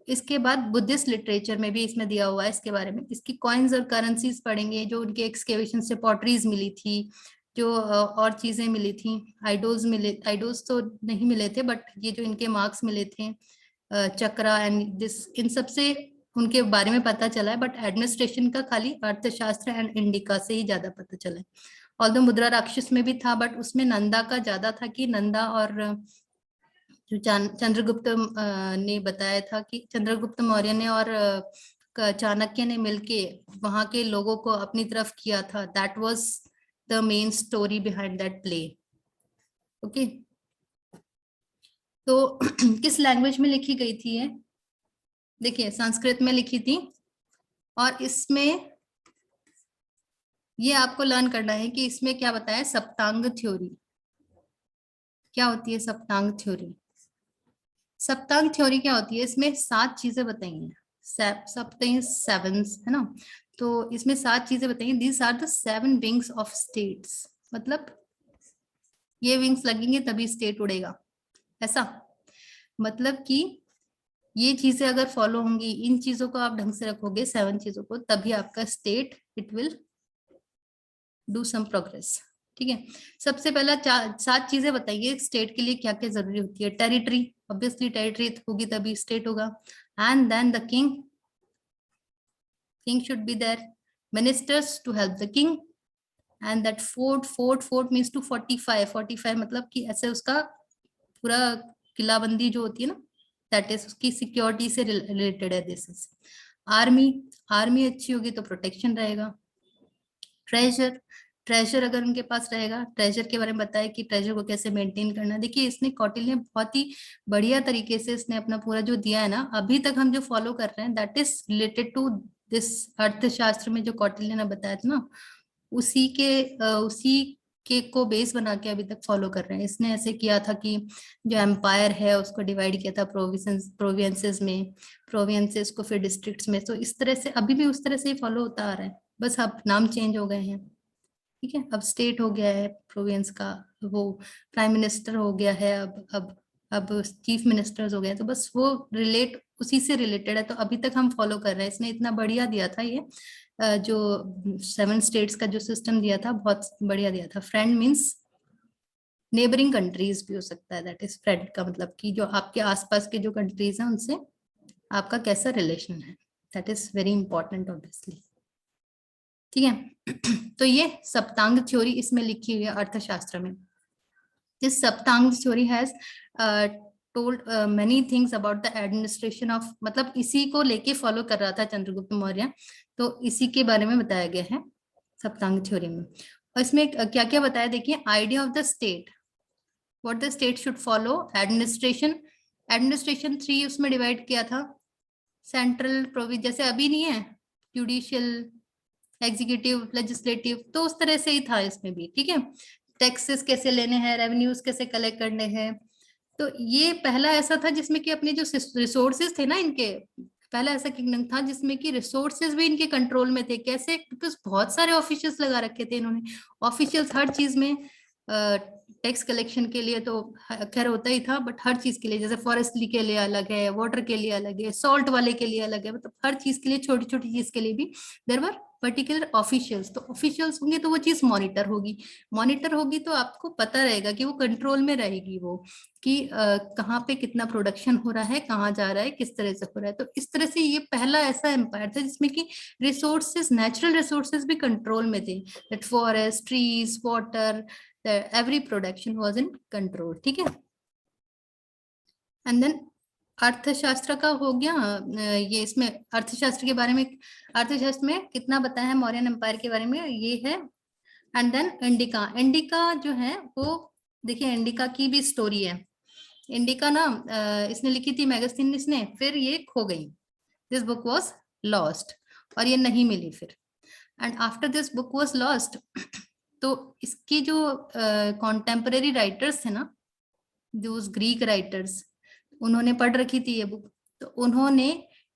इसके बाद बुद्धिस्ट लिटरेचर में भी इसमें दिया हुआ है इसके बारे में। इसकी कॉइन्स और करेंसीज पढ़ेंगे, जो उनके एक्सकेवेशन से पॉटरीज मिली थी, जो और चीजें मिली थी, आइडोल्स मिले, आइडोल्स तो नहीं मिले थे, बट ये जो इनके मार्क्स मिले थे, चक्रा एंड दिस, इन सब से उनके बारे में पता चला है। बट एडमिनिस्ट्रेशन का खाली अर्थशास्त्र एंड इंडिका से ही ज्यादा पता चला है। ऑल्दो मुद्रा राक्षस में भी था, बट उसमें नंदा का ज्यादा था, कि नंदा और जो चंद्रगुप्त ने बताया था कि चंद्रगुप्त मौर्य ने और चाणक्य ने मिलके वहां के लोगों को अपनी तरफ किया था। That was the main story behind that play. Okay, तो किस लैंग्वेज में लिखी गई थी ये? देखिए, संस्कृत में लिखी थी, और इसमें ये आपको लर्न करना है कि इसमें क्या बताया, सप्तांग थ्योरी। क्या होती है सप्तांग थ्योरी? सप्तांग थ्योरी क्या होती है, इसमें 7 चीजें बताई हैं, सप्तांग 7 है ना, तो इसमें 7 चीजें बताई हैं। These are the 7 wings of states, मतलब ये विंग्स लगेंगे तभी स्टेट उड़ेगा, ऐसा मतलब कि ये चीजें अगर फॉलो होंगी, इन चीजों को आप ढंग से रखोगे, 7 चीजों को, तभी आपका state it will do some progress. ठीक है, सबसे पहला 7 चीजें बताइए स्टेट के लिए क्या क्या जरूरी होती है। टेरिटरी, ऑब्वियसली टेरिटरी होगी तभी स्टेट होगा। And then the king should be there, ministers to help the king, and that fort means to 45 मतलब कि ऐसे उसका पूरा किलाबंदी जो होती है ना, दैट इज उसकी सिक्योरिटी से रिलेटेड है। दिस इज आर्मी अच्छी होगी तो प्रोटेक्शन रहेगा। ट्रेजर अगर उनके पास रहेगा, ट्रेजर के बारे में बताया कि ट्रेजर को कैसे मेंटेन करना। देखिए, इसने कौटिल्य ने बहुत ही बढ़िया तरीके से इसने अपना पूरा जो दिया है ना, अभी तक हम जो फॉलो कर रहे हैं, that is related to this Arthashastra में जो कौटिल्य ने बताया था ना, उसी के को बेस बना के अभी तक फॉलो कर रहे हैं। इसने ऐसे किया था कि जो एम्पायर है उसको डिवाइड किया था प्रोविंसेस में, प्रोविंसेस को फिर डिस्ट्रिक्ट्स में। तो इस तरह से अभी भी उस तरह से ही फॉलो होता आ रहा है, बस अब नाम चेंज हो गए हैं। ठीक है, अब स्टेट हो गया है प्रोविंस का, वो प्राइम मिनिस्टर हो गया है, अब चीफ मिनिस्टर्स हो गए, तो बस वो उसी से रिलेटेड है। तो अभी तक हम फॉलो कर रहे हैं। इसने इतना बढ़िया दिया था ये, जो 7 स्टेट्स का जो सिस्टम दिया था, बहुत बढ़िया दिया था। फ्रेंड मीन्स नेबरिंग कंट्रीज भी हो सकता है, दैट इज फ्रेंड का मतलब कि जो आपके आसपास के जो कंट्रीज हैं उनसे आपका कैसा रिलेशन है, that is very important obviously. ठीक है, तो ये सप्तांग थ्योरी इसमें लिखी हुई है अर्थशास्त्र में। This saptanga theory has told many things about the administration of, मतलब इसी को लेके फॉलो कर रहा था चंद्रगुप्त मौर्य, तो इसी के बारे में बताया गया है सप्तांग थ्योरी में। और इसमें क्या क्या बताया देखिए, idea of the state, what the state should follow, administration, administration 3 उसमें डिवाइड किया था, सेंट्रल प्रोविंस जैसे अभी नहीं है, जुडिशियल, एग्जीक्यूटिव, लेजिस्लेटिव, तो उस तरह से ही था इसमें भी, ठीक है। टैक्सेस कैसे लेने हैं, रेवेन्यूज कैसे कलेक्ट करने हैं। तो ये पहला ऐसा था जिसमें कि अपने जो रिसोर्सेज थे ना इनके, पहला ऐसा किंगडम था जिसमें कि रिसोर्सेज भी इनके कंट्रोल में थे। कैसे? बिकॉज बहुत सारे ऑफिशियल्स लगा रखे थे इन्होंने, ऑफिशियल्स हर चीज में, टैक्स कलेक्शन के लिए तो खैर होता ही था, बट हर चीज के लिए, जैसे फॉरेस्ट्री के लिए अलग है, वाटर के लिए अलग है, सॉल्ट वाले के लिए अलग है, मतलब हर चीज के लिए, छोटी छोटी चीज के लिए भी देयर वर पर्टिकुलर ऑफिशियल्स। तो ऑफिशियल्स होंगे तो वो चीज मॉनिटर होगी, मॉनिटर होगी तो आपको पता रहेगा कि वो कंट्रोल में रहेगी, वो कि कहाँ पे कितना प्रोडक्शन हो रहा है, कहाँ जा रहा है, किस तरह से हो रहा है। तो इस तरह से ये पहला ऐसा एम्पायर था जिसमें कि रिसोर्सेज, नेचुरल रिसोर्सेज भी कंट्रोल में थे, that forest, trees, water, every production was in control, ठीक है। एंड देन अर्थशास्त्र का हो गया, ये इसमें अर्थशास्त्र के बारे में, अर्थशास्त्र में कितना बताया है मौर्यन एम्पायर के बारे में, ये है। एंड देन इंडिका, इंडिका जो है वो देखिए, इंडिका की भी स्टोरी है। इंडिका ना इसने लिखी थी मैगस्टीनिस ने, फिर ये खो गई, दिस बुक वाज लॉस्ट, और ये नहीं मिली फिर। And after this book was lost, तो इसकी जो कॉन्टेम्पररी राइटर्स थे ना, दोस ग्रीक राइटर्स, उन्होंने पढ़ रखी थी ये बुक, तो उन्होंने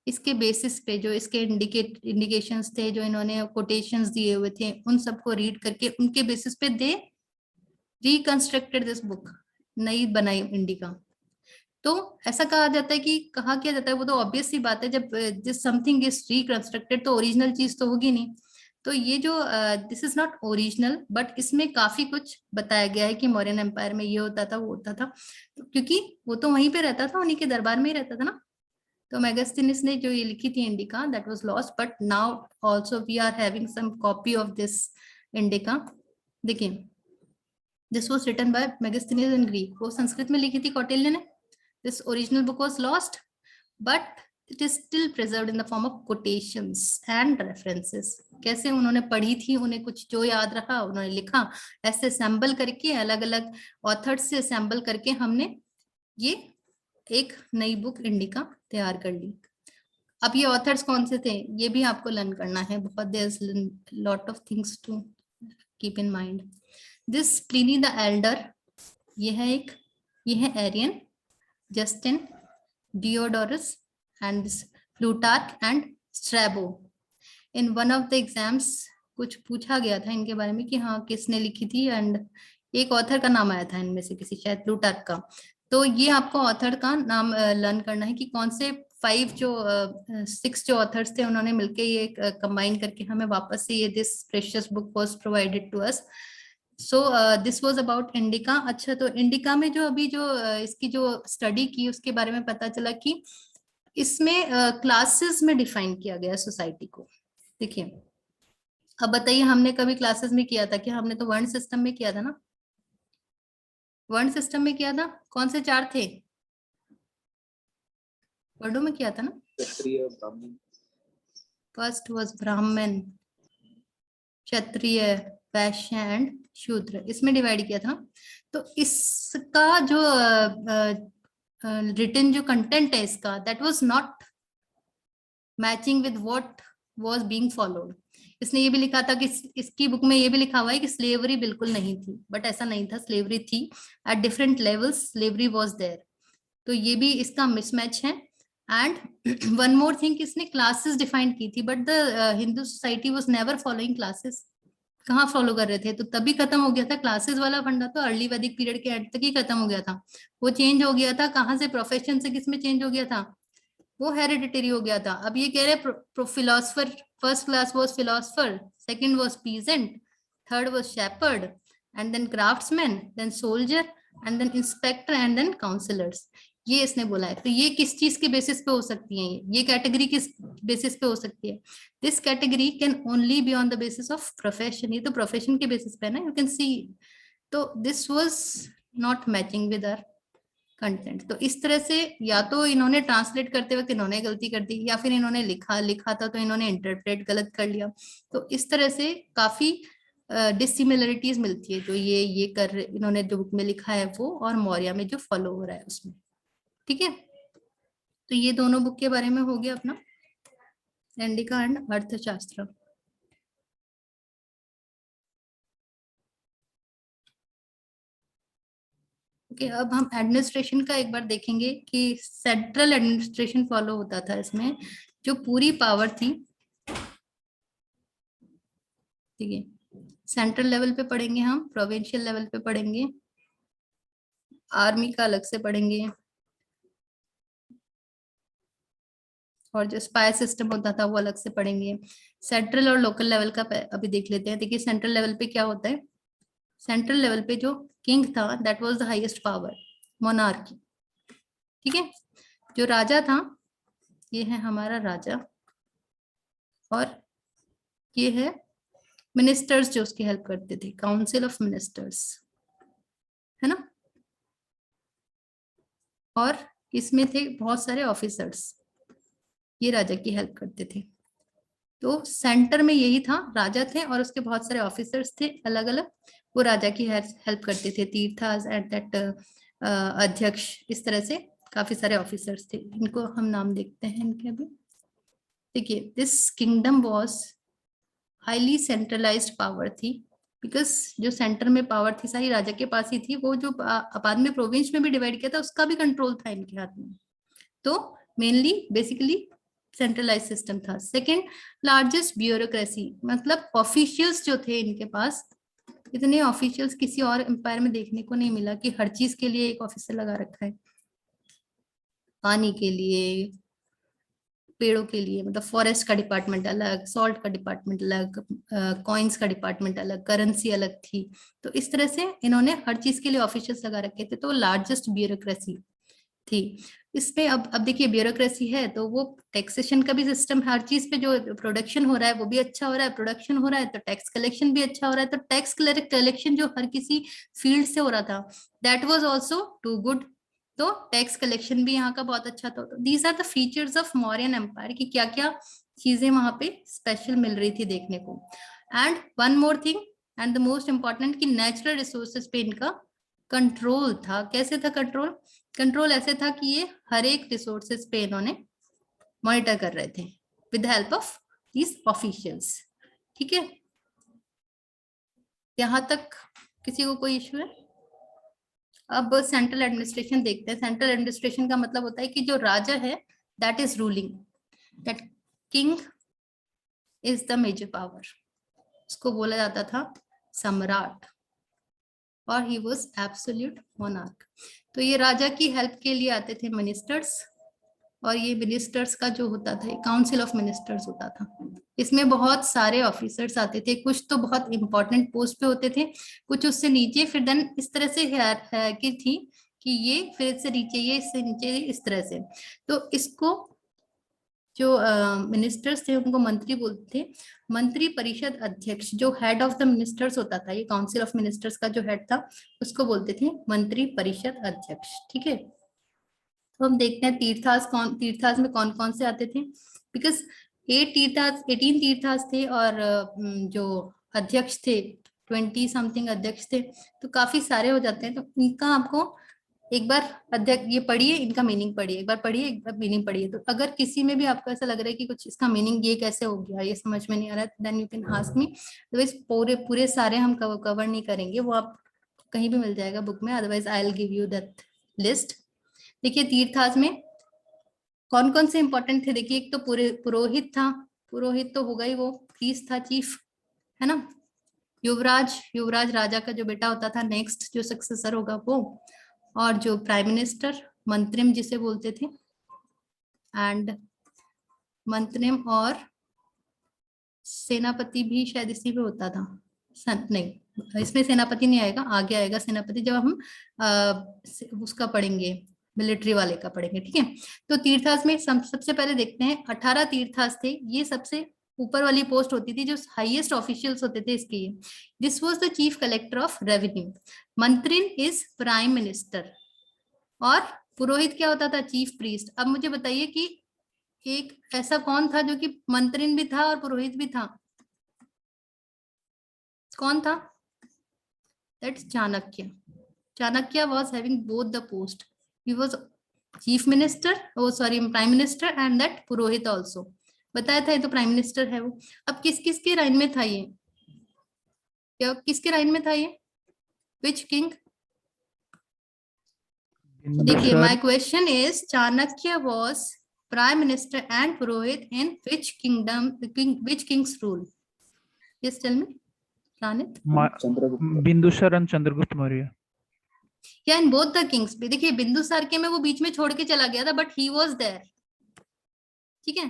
इसके बेसिस पे जो इसके इंडिकेशंस थे, जो इन्होंने कोटेशंस दिए हुए थे, उन सबको रीड करके उनके बेसिस पे दे रिकंस्ट्रक्टेड दिस बुक, नई बनाई इंडिका। तो ऐसा कहा जाता है कि, कहा किया जाता है, वो तो ऑब्वियस सी बात है, जब दिस समथिंग इज रिकंस्ट्रक्टेड तो ओरिजिनल चीज तो होगी नहीं। तो ये जो this is not original, but इसमें काफी कुछ बताया गया है कि मौर्यन एम्पायर में ये होता था, वो होता था, तो क्योंकि वो तो वहीं पे रहता था, उन्हीं के दरबार में ही रहता था ना। तो मैगस्टीनिस ने जो ये लिखी थी Indica, that was lost, but now also we are having some copy of this Indica. देखिए, this was written by Megasthenes in Greek, वो संस्कृत में लिखी थी कौटिल्य ने। This original book was lost, but it is still preserved in the form of quotations and references। कैसे उन्होंने पढ़ी थी, उन्हें कुछ जो याद रहा उन्होंने लिखा, ऐसे असेंबल करके, अलग अलग ऑथर्स से असेंबल करके हमने ये एक नई बुक इंडिका तैयार कर ली। अब ये ऑथर्स कौन से थे ये भी आपको लर्न करना है बहुत, there is lot of things to keep in mind. This Pliny the Elder, ये है एक, ये है Arrian, Justin, Diodorus and Plutarch and Strabo। in one of the exams कुछ पूछा गया था इनके बारे में कि हाँ किसने लिखी थी, एंड एक ऑथर का नाम आया था इनमें से किसी, शायद प्लूटार्क का। तो ये आपको ऑथर का नाम लर्न करना है कि कौन से 6 जो ऑथर्स थे, उन्होंने मिलके ये कंबाइन करके हमें वापस से ये this precious book was provided to us. So this was about Indica. अच्छा, तो इंडिका में जो अभी जो इसकी जो स्टडी की उसके बारे में पता चला कि इसमें क्लासेस में डिफाइन किया गया सोसाइटी को। देखिए, अब बताइए, हमने कभी क्लासेस में किया था कि, हमने तो वर्ण सिस्टम में किया था ना, वर्ण सिस्टम में किया था। कौन से 4 थे? वर्णों में किया था ना। क्षत्रिय, ब्राह्मण, फर्स्ट वाज ब्राह्मण, क्षत्रिय, वैश्य एंड शूद्र, इसमें डिवाइड किया था ना। तो इसका जो रिटन जो कंटेंट है इसका, that was not matching with what was being followed. इसने ये भी लिखा था कि इसकी बुक में ये भी लिखा हुआ है कि स्लेवरी बिल्कुल नहीं थी, बट ऐसा नहीं था, स्लेवरी थी at different levels, slavery was there. तो ये भी इसका मिसमैच है। एंड वन मोर थिंग, इसने क्लासेस डिफाइन की थी, but the Hindu society was never following classes. कहाँ फॉलो कर रहे थे? तो तभी खत्म हो गया था क्लासेस वाला फंडा, तो अर्ली वैदिक पीरियड के एंड तक ही खत्म हो गया था। वो चेंज हो गया था, कहाँ से? प्रोफेशन से किस में चेंज हो गया था? वो हेरिडिटरी हो गया था। अब ये कह रहे philosopher, first class was philosopher, second was peasant, third was shepherd, and then craftsman, then soldier, and then inspector, and then counsellors. ये इसने बोला है। तो ये किस चीज के बेसिस पे हो सकती है? ये कैटेगरी किस बेसिस पे हो सकती है? This category can only be on the basis of profession. ये तो प्रोफेशन के बेसिस पे ना, यू कैन सी। तो this was not matching with our content. तो इस तरह से या तो इन्होंने ट्रांसलेट करते वक्त इन्होंने गलती कर दी, या फिर इन्होंने लिखा था तो इन्होंने इंटरप्रेट गलत कर लिया। तो इस तरह से काफी डिसिमिलरिटीज मिलती है, जो ये इन्होंने जो बुक में लिखा है वो, और मौर्य में जो फॉलो हो रहा है उसमें। ठीक है, तो ये दोनों बुक के बारे में हो गया अपना, इंडिका एंड अर्थशास्त्र। ओके, अब हम एडमिनिस्ट्रेशन का एक बार देखेंगे कि सेंट्रल एडमिनिस्ट्रेशन फॉलो होता था इसमें, जो पूरी पावर थी। ठीक है, सेंट्रल लेवल पे पढ़ेंगे हम, प्रोविंशियल लेवल पे पढ़ेंगे, आर्मी का अलग से पढ़ेंगे, और जो स्पाई सिस्टम होता था वो अलग से पढ़ेंगे। सेंट्रल और लोकल लेवल का अभी देख लेते हैं। देखिए सेंट्रल लेवल पे क्या होता है, सेंट्रल लेवल पे जो किंग था that was the highest power, monarchy. ठीक है, जो राजा था, ये है हमारा राजा, और ये है मिनिस्टर्स जो उसकी हेल्प करते थे, काउंसिल ऑफ मिनिस्टर्स, है ना। और इसमें थे बहुत सारे ऑफिसर्स, ये राजा की हेल्प करते थे। तो सेंटर में यही था, राजा थे और उसके बहुत सारे ऑफिसर्स थे अलग अलग, वो राजा की हेल्प करते थे। तीर्थास एंड दैट अध्यक्ष, इस तरह से काफी सारे ऑफिसर्स थे। इनको हम नाम देखते हैं इनके अभी। देखिए, this kingdom was highly centralised power थी, बिकॉज जो सेंटर में पावर थी सारी राजा के पास ही थी। वो जो बाद में प्रोविंस में भी डिवाइड किया था उसका भी कंट्रोल था इनके हाथ में। तो मेनली बेसिकली सेंट्रलाइज सिस्टम था। सेकेंड लार्जेस्ट ब्यूरोक्रेसी, मतलब ऑफिशियल्स जो थे इनके पास, इतने ऑफिशियल्स किसी और एम्पायर में देखने को नहीं मिला कि हर चीज के लिए एक ऑफिसर लगा रखा है। पानी के लिए, पेड़ों के लिए, मतलब फॉरेस्ट का डिपार्टमेंट अलग, सॉल्ट का डिपार्टमेंट अलग, कॉइन्स का डिपार्टमेंट अलग, करेंसी अलग थी। तो इस तरह से इन्होंने हर चीज के लिए ऑफिशियल्स लगा रखे थे। तो लार्जेस्ट ब्यूरोक्रेसी थी इसमें। अब देखिए ब्यूरोक्रेसी है तो वो टैक्सेशन का भी सिस्टम, हर चीज पे जो प्रोडक्शन हो रहा है वो भी अच्छा हो रहा है, प्रोडक्शन हो रहा है तो टैक्स कलेक्शन भी अच्छा हो रहा है। तो टैक्स कलेक्शन जो हर किसी फील्ड से हो रहा था that was also too good. तो टैक्स कलेक्शन भी यहाँ का बहुत अच्छा था। These are the features of Mauryan empire, कि क्या क्या चीजें वहां पे स्पेशल मिल रही थी देखने को। And one more thing and the most important, कि नेचुरल रिसोर्सेज पे इनका कंट्रोल था। कैसे था कंट्रोल? कंट्रोल ऐसे था कि ये हर एक रिसोर्सेज पे इन्होंने मॉनिटर कर रहे थे with the help of these officials. ठीक है, यहां तक किसी को कोई इश्यू है? अब सेंट्रल एडमिनिस्ट्रेशन देखते हैं। सेंट्रल एडमिनिस्ट्रेशन का मतलब होता है कि जो राजा है that is ruling, that king is the major power. उसको बोला जाता था सम्राट, और ही वॉज एब्सोल्यूट मोनार्क। तो ये राजा की हेल्प के लिए आते थे मिनिस्टर्स, और ये मिनिस्टर्स का जो होता था काउंसिल ऑफ मिनिस्टर्स होता था। इसमें बहुत सारे ऑफिसर्स आते थे, कुछ तो बहुत इंपॉर्टेंट पोस्ट पे होते थे, कुछ उससे नीचे। फिर देन इस तरह से हायरार्की थी कि ये फिर इससे नीचे, ये इससे नीचे, इस तरह से। तो इसको जो मिनिस्टर्स थे उनको मंत्री बोलते थे। मंत्री परिषद अध्यक्ष, जो हेड ऑफ द मिनिस्टर्स होता था, ये काउंसिल ऑफ मिनिस्टर्स का जो हेड था उसको बोलते थे मंत्री परिषद अध्यक्ष। ठीक है, तो हम देखते हैं तीर्थास में कौन कौन से आते थे। बिकॉज 18 तीर्थास थे, और जो अध्यक्ष थे 20 समथिंग अध्यक्ष थे, तो काफी सारे हो जाते हैं। तो इनका आपको एक बार अध्यक्ष ये पढ़िए, इनका मीनिंग पढ़िए, एक बार पढ़िए एक बार मीनिंग पढ़िए। तो अगर किसी में भी आपको ऐसा लग रहा है कि कुछ इसका मीनिंग ये कैसे हो गया, ये समझ में नहीं आ रहा है, then you can ask me. Otherwise पूरे सारे हम कवर नहीं करेंगे, वो आप कहीं भी मिल जाएगा बुक में, otherwise I will give you that list. देखिए तीर्थास में कौन कौन से इंपॉर्टेंट थे। देखिए एक तो पुरोहित था, पुरोहित तो होगा ही, वो प्रीस्ट था, चीफ, है ना। युवराज राजा का जो बेटा होता था, नेक्स्ट जो सक्सेसर होगा वो। और जो प्राइम मिनिस्टर, मंत्रिम जिसे बोलते थे, एंड मंत्रिम और सेनापति भी शायद इसी में होता था। नहीं, इसमें सेनापति नहीं आएगा, आगे आएगा सेनापति जब हम उसका पढ़ेंगे, मिलिट्री वाले का पढ़ेंगे। ठीक है, तो तीर्थास में सबसे पहले देखते हैं 18 तीर्थास थे। ये सबसे ऊपर वाली पोस्ट होती थी, जो हाईएस्ट ऑफिशियल्स होते थे इसके। This was the chief collector of revenue. Mantrin is prime minister, और पुरोहित क्या होता था? Chief priest. अब मुझे बताइए कि एक ऐसा कौन था जो कि मंत्रिन भी था और पुरोहित भी था? कौन था? That's Chanakya. Chanakya was having both the post. He was chief minister, oh sorry, prime minister, and that Purohit also. बताया था ये तो प्राइम मिनिस्टर है वो. अब किस किस के राइन में था ये? क्या किसके राइन में था ये? Which king? देखिए, Bindusara my question is Chanakya was prime minister and purohit in which kingdom, which king's rule? Yes, tell me, Pranit. Chandragupta Bindusara and Chandragupta Maurya. या इन बोथ द किंग्स भी. देखिए, बिंदुसार के में वो बीच में छोड़ के चला गया था, बट ही वॉज देयर. ठीक है,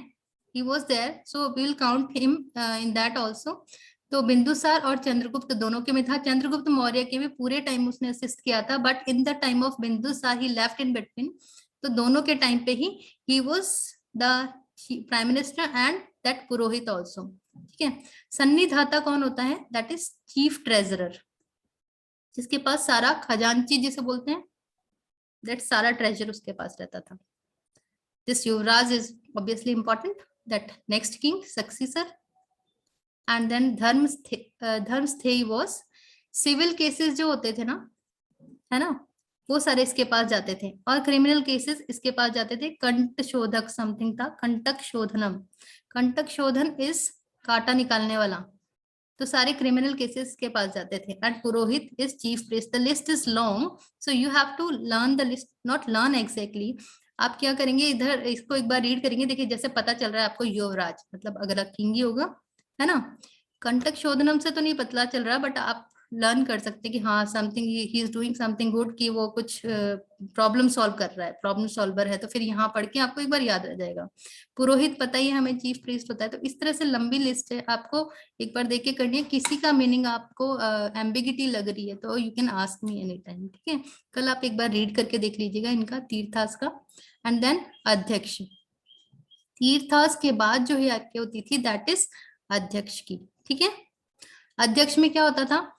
he was there, so we will count him in that also. तो बिंदुसार और चंद्रगुप्त दोनों के में था. चंद्रगुप्त मौर्य के भी पूरे टाइम उसने असिस्ट किया था, but in the time of Bindusara he left in between. तो दोनों के टाइम पे he was the prime minister and that purohit also. ठीक है. सन्निधाता कौन होता है? दैट इज चीफ ट्रेजरर, जिसके पास सारा खजांची जिसे बोलते हैं, दैट सारा ट्रेजर उसके पास रहता था. This yuvraj is obviously important, that next king successor. And then dharmasthiya was civil cases जो होते थे ना, है ना, वो सारे इसके पास जाते थे. और क्रिमिनल केसेस इसके पास जाते थे. कंट शोधक समथिंग था, कंटक शोधनम. कंटक शोधन इज कांटा निकालने वाला. तो सारे क्रिमिनल केसेस के पास जाते थे. And purohit is chief priest. The list is long, so you have to learn the list, not learn exactly. आप क्या करेंगे, इधर इसको एक बार रीड करेंगे. देखिए, जैसे पता चल रहा है आपको युवराज मतलब अगला किंग ही होगा, है ना. कंटक शोधनम से तो नहीं पता चल रहा, बट आप लर्न कर सकते हैं कि हाँ something he is doing something good, कि वो कुछ प्रॉब्लम सॉल्व कर रहा है, प्रॉब्लम सॉल्वर है. तो फिर यहाँ पढ़ के आपको एक बार याद रह जाएगा. पुरोहित पता ही है हमें, चीफ प्रीस्ट होता है. तो इस तरह से लंबी लिस्ट है, आपको एक बार देख के करनी है. किसी का मीनिंग आपको एम्बिगिटी लग रही है तो you can ask me any time. ठीक है, कल आप एक बार रीड करके देख लीजिएगा इनका, तीर्थास का. एंड देन अध्यक्ष. तीर्थास के बाद जो है आपकी होती थी दैट इज अध्यक्ष की. ठीक है. अध्यक्ष में क्या होता था?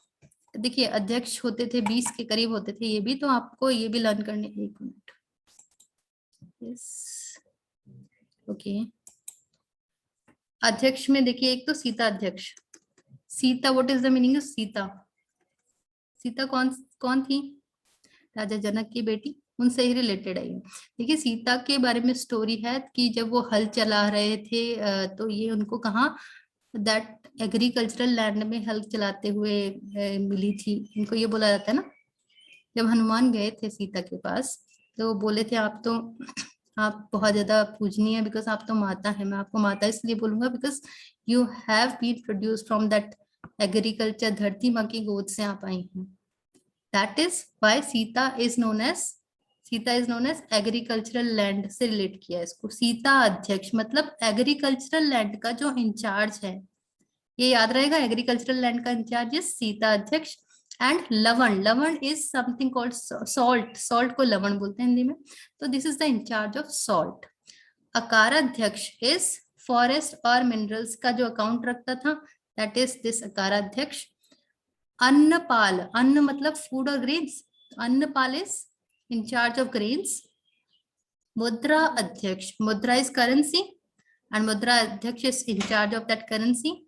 देखिए, अध्यक्ष होते थे 20 के करीब होते थे ये भी, तो आपको ये भी लर्न करने. एक मिनट. Yes, okay. अध्यक्ष में देखिए, एक तो सीता अध्यक्ष. Sita, what is the meaning of Sita? Sita कौन कौन थी? राजा जनक की बेटी, उनसे ही रिलेटेड है ये. देखिए, सीता के बारे में स्टोरी है कि जब वो हल चला रहे थे तो ये उनको कहाँ, दैट एग्रीकल्चरल लैंड में हल चलाते हुए मिली थी. इनको ये बोला जाता है ना. जब हनुमान गए थे सीता के पास तो वो बोले थे आप बहुत ज्यादा पूजनीय है, बिकॉज आप तो माता है. मैं आपको माता इसलिए बोलूंगा because you have been produced from that agriculture. धरती माँ की गोद से आप आई हैं. That is why Sita is known as agricultural land से रिलेट किया इसको. सीता अध्यक्ष मतलब एग्रीकल्चरल लैंड का जो इंचार्ज है, ये याद रहेगा. एग्रीकल्चरल लैंड का incharge is Sita adhyaksha. And lavan, lavan is something called salt. Salt को लवण बोलते हैं हिंदी में. तो this is the incharge of salt. Akaradhyaksha is forest और मिनरल्स का जो अकाउंट रखता था, that is this akaradhyaksha. Annapal, अन्न मतलब फूड और grains, annapal is incharge of grains. Mudra adhyaksha, mudra is currency and mudra adhyaksha is incharge of that currency.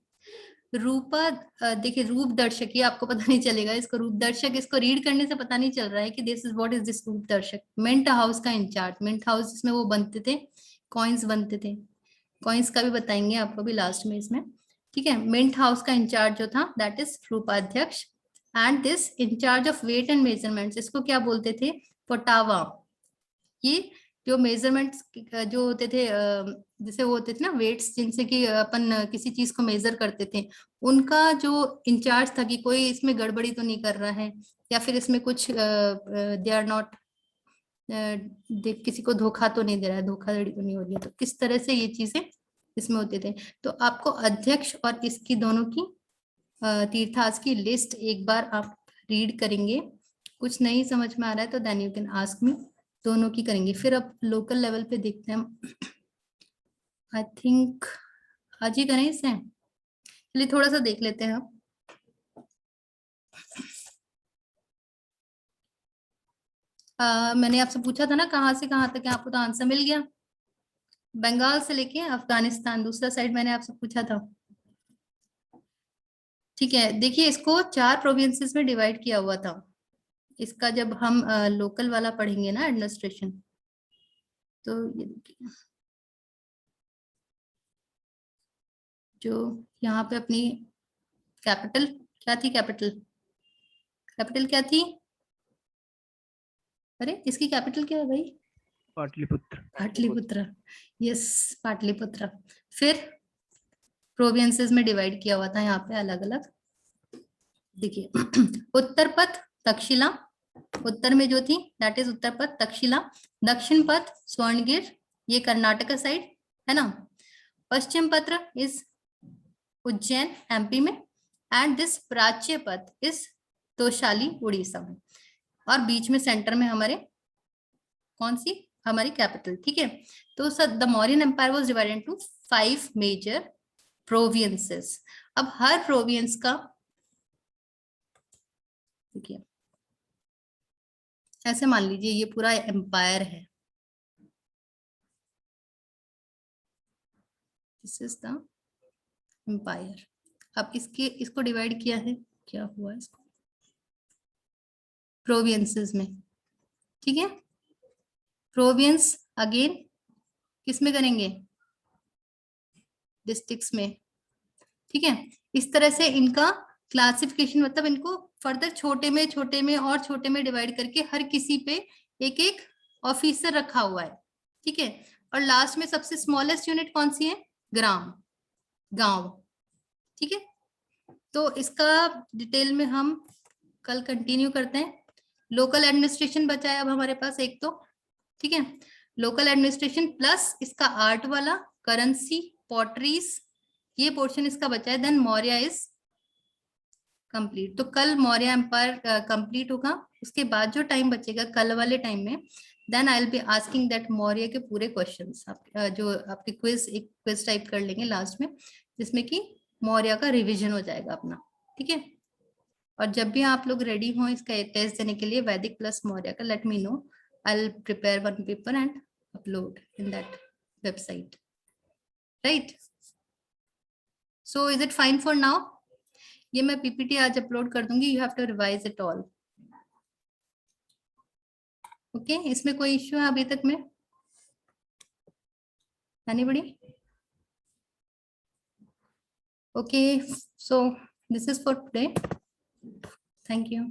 रूपा, देखिए रूप दर्शक, ये आपको पता नहीं चलेगा इसको. रूप दर्शक, इसको रीड करने से पता नहीं चल रहा है कि this is what is this रूप दर्शक. मिंट हाउस का इंचार्ज, मिंट हाउस जिसमें वो बनते थे, कॉइन्स बनते थे. कॉइन्स का भी बताएंगे आपको भी लास्ट में इसमें. ठीक है. मिंट हाउस का इंचार्ज जो था that is rupadhyaksha. And this incharge of weight and measurements, इसको क्या बोलते थे? पोटावा. ये जो मेजरमेंट्स जो होते थे, जैसे वो होते थे ना वेट्स, जिनसे कि अपन किसी चीज को मेजर करते थे, उनका जो इंचार्ज था कि कोई इसमें गड़बड़ी तो नहीं कर रहा है, या फिर इसमें कुछ दे आर नॉट, किसी को धोखा तो नहीं दे रहा है, धोखाधड़ी तो नहीं हो रही है. तो किस तरह से ये चीजें इसमें होते थे. तो आपको अध्यक्ष और इसकी दोनों की तीर्थास की लिस्ट एक बार आप रीड करेंगे. कुछ नहीं समझ में आ रहा है तो then you can ask me. दोनों की करेंगे. फिर अब लोकल लेवल पे देखते हैं. आई थिंक आज ही करें इसे. चलिए थोड़ा सा देख लेते हैं. मैंने आपसे पूछा था ना कहाँ से कहाँ तक है, आपको तो आंसर मिल गया। बंगाल से लेके अफगानिस्तान, दूसरा साइड मैंने आपसे पूछा था। ठीक है, देखिए इसको 4 प्रोविंसेस में डिवाइड किया हुआ था। इसका जब हम लोकल वाला पढ़ेंगे ना एडमिनिस्ट्रेशन, तो ये देखिए जो यहाँ पे अपनी कैपिटल क्या थी, कैपिटल क्या थी, अरे इसकी कैपिटल क्या है भाई, पाटलिपुत्र। पाटलिपुत्र, यस पाटलिपुत्र। फिर प्रोविंसेस में डिवाइड किया हुआ था यहाँ पे अलग अलग। देखिए उत्तर पथ तक्षशिला, उत्तर में जो थी दैट इज उत्तर पथ तक्षशिला। दक्षिण पथ स्वर्णगिर, ये कर्नाटक साइड है ना। पश्चिम पत्र इज उज्जैन एमपी में, एंड दिस प्राच्य पथ इज तोशाली उड़ीसा में। और बीच में सेंटर में हमारे कौन सी, हमारी कैपिटल। ठीक है, तो sir the Mauryan empire was divided into 5 major provinces. अब हर प्रोविंस का देखिए ऐसे मान लीजिए ये पूरा एम्पायर है, दिस इज द एम्पायर। अब इसको डिवाइड किया है, क्या हुआ इसको, प्रोविंसेस में। ठीक है, प्रोविंस अगेन किस में करेंगे, डिस्ट्रिक्ट्स में। ठीक है, इस तरह से इनका क्लासिफिकेशन, मतलब इनको फर्दर छोटे में और छोटे में डिवाइड करके हर किसी पे एक एक ऑफिसर रखा हुआ है। ठीक है, और लास्ट में सबसे स्मॉलेस्ट यूनिट कौन सी है, ग्राम, गांव। ठीक है, तो इसका डिटेल में हम कल कंटिन्यू करते हैं। लोकल एडमिनिस्ट्रेशन बचा है अब हमारे पास एक तो। ठीक है, लोकल एडमिनिस्ट्रेशन प्लस इसका आर्ट वाला, करेंसी, पॉटरीज, ये पोर्शन इसका बचा है। Then Maurya is complete. तो कल मौर्य एम्पायर कंप्लीट होगा, उसके बाद जो टाइम बचेगा कल वाले टाइम में, then I will be asking that Maurya के पूरे क्वेश्चंस, जो आपके क्विज, एक क्विज टाइप कर लेंगे लास्ट में, जिसमें कि मौर्य का रिवीजन हो जाएगा अपना। ठीक है, और जब भी आप लोग रेडी हो इसका टेस्ट देने के लिए वैदिक प्लस मौर्य का, let me know, I will prepare one paper and upload in that website, right. So is it fine for now? ये मैं पीपीटी आज अपलोड कर दूंगी, you have to revise it all. Okay, इसमें कोई इश्यू है अभी तक में, anybody? Okay, so this is for today, thank you.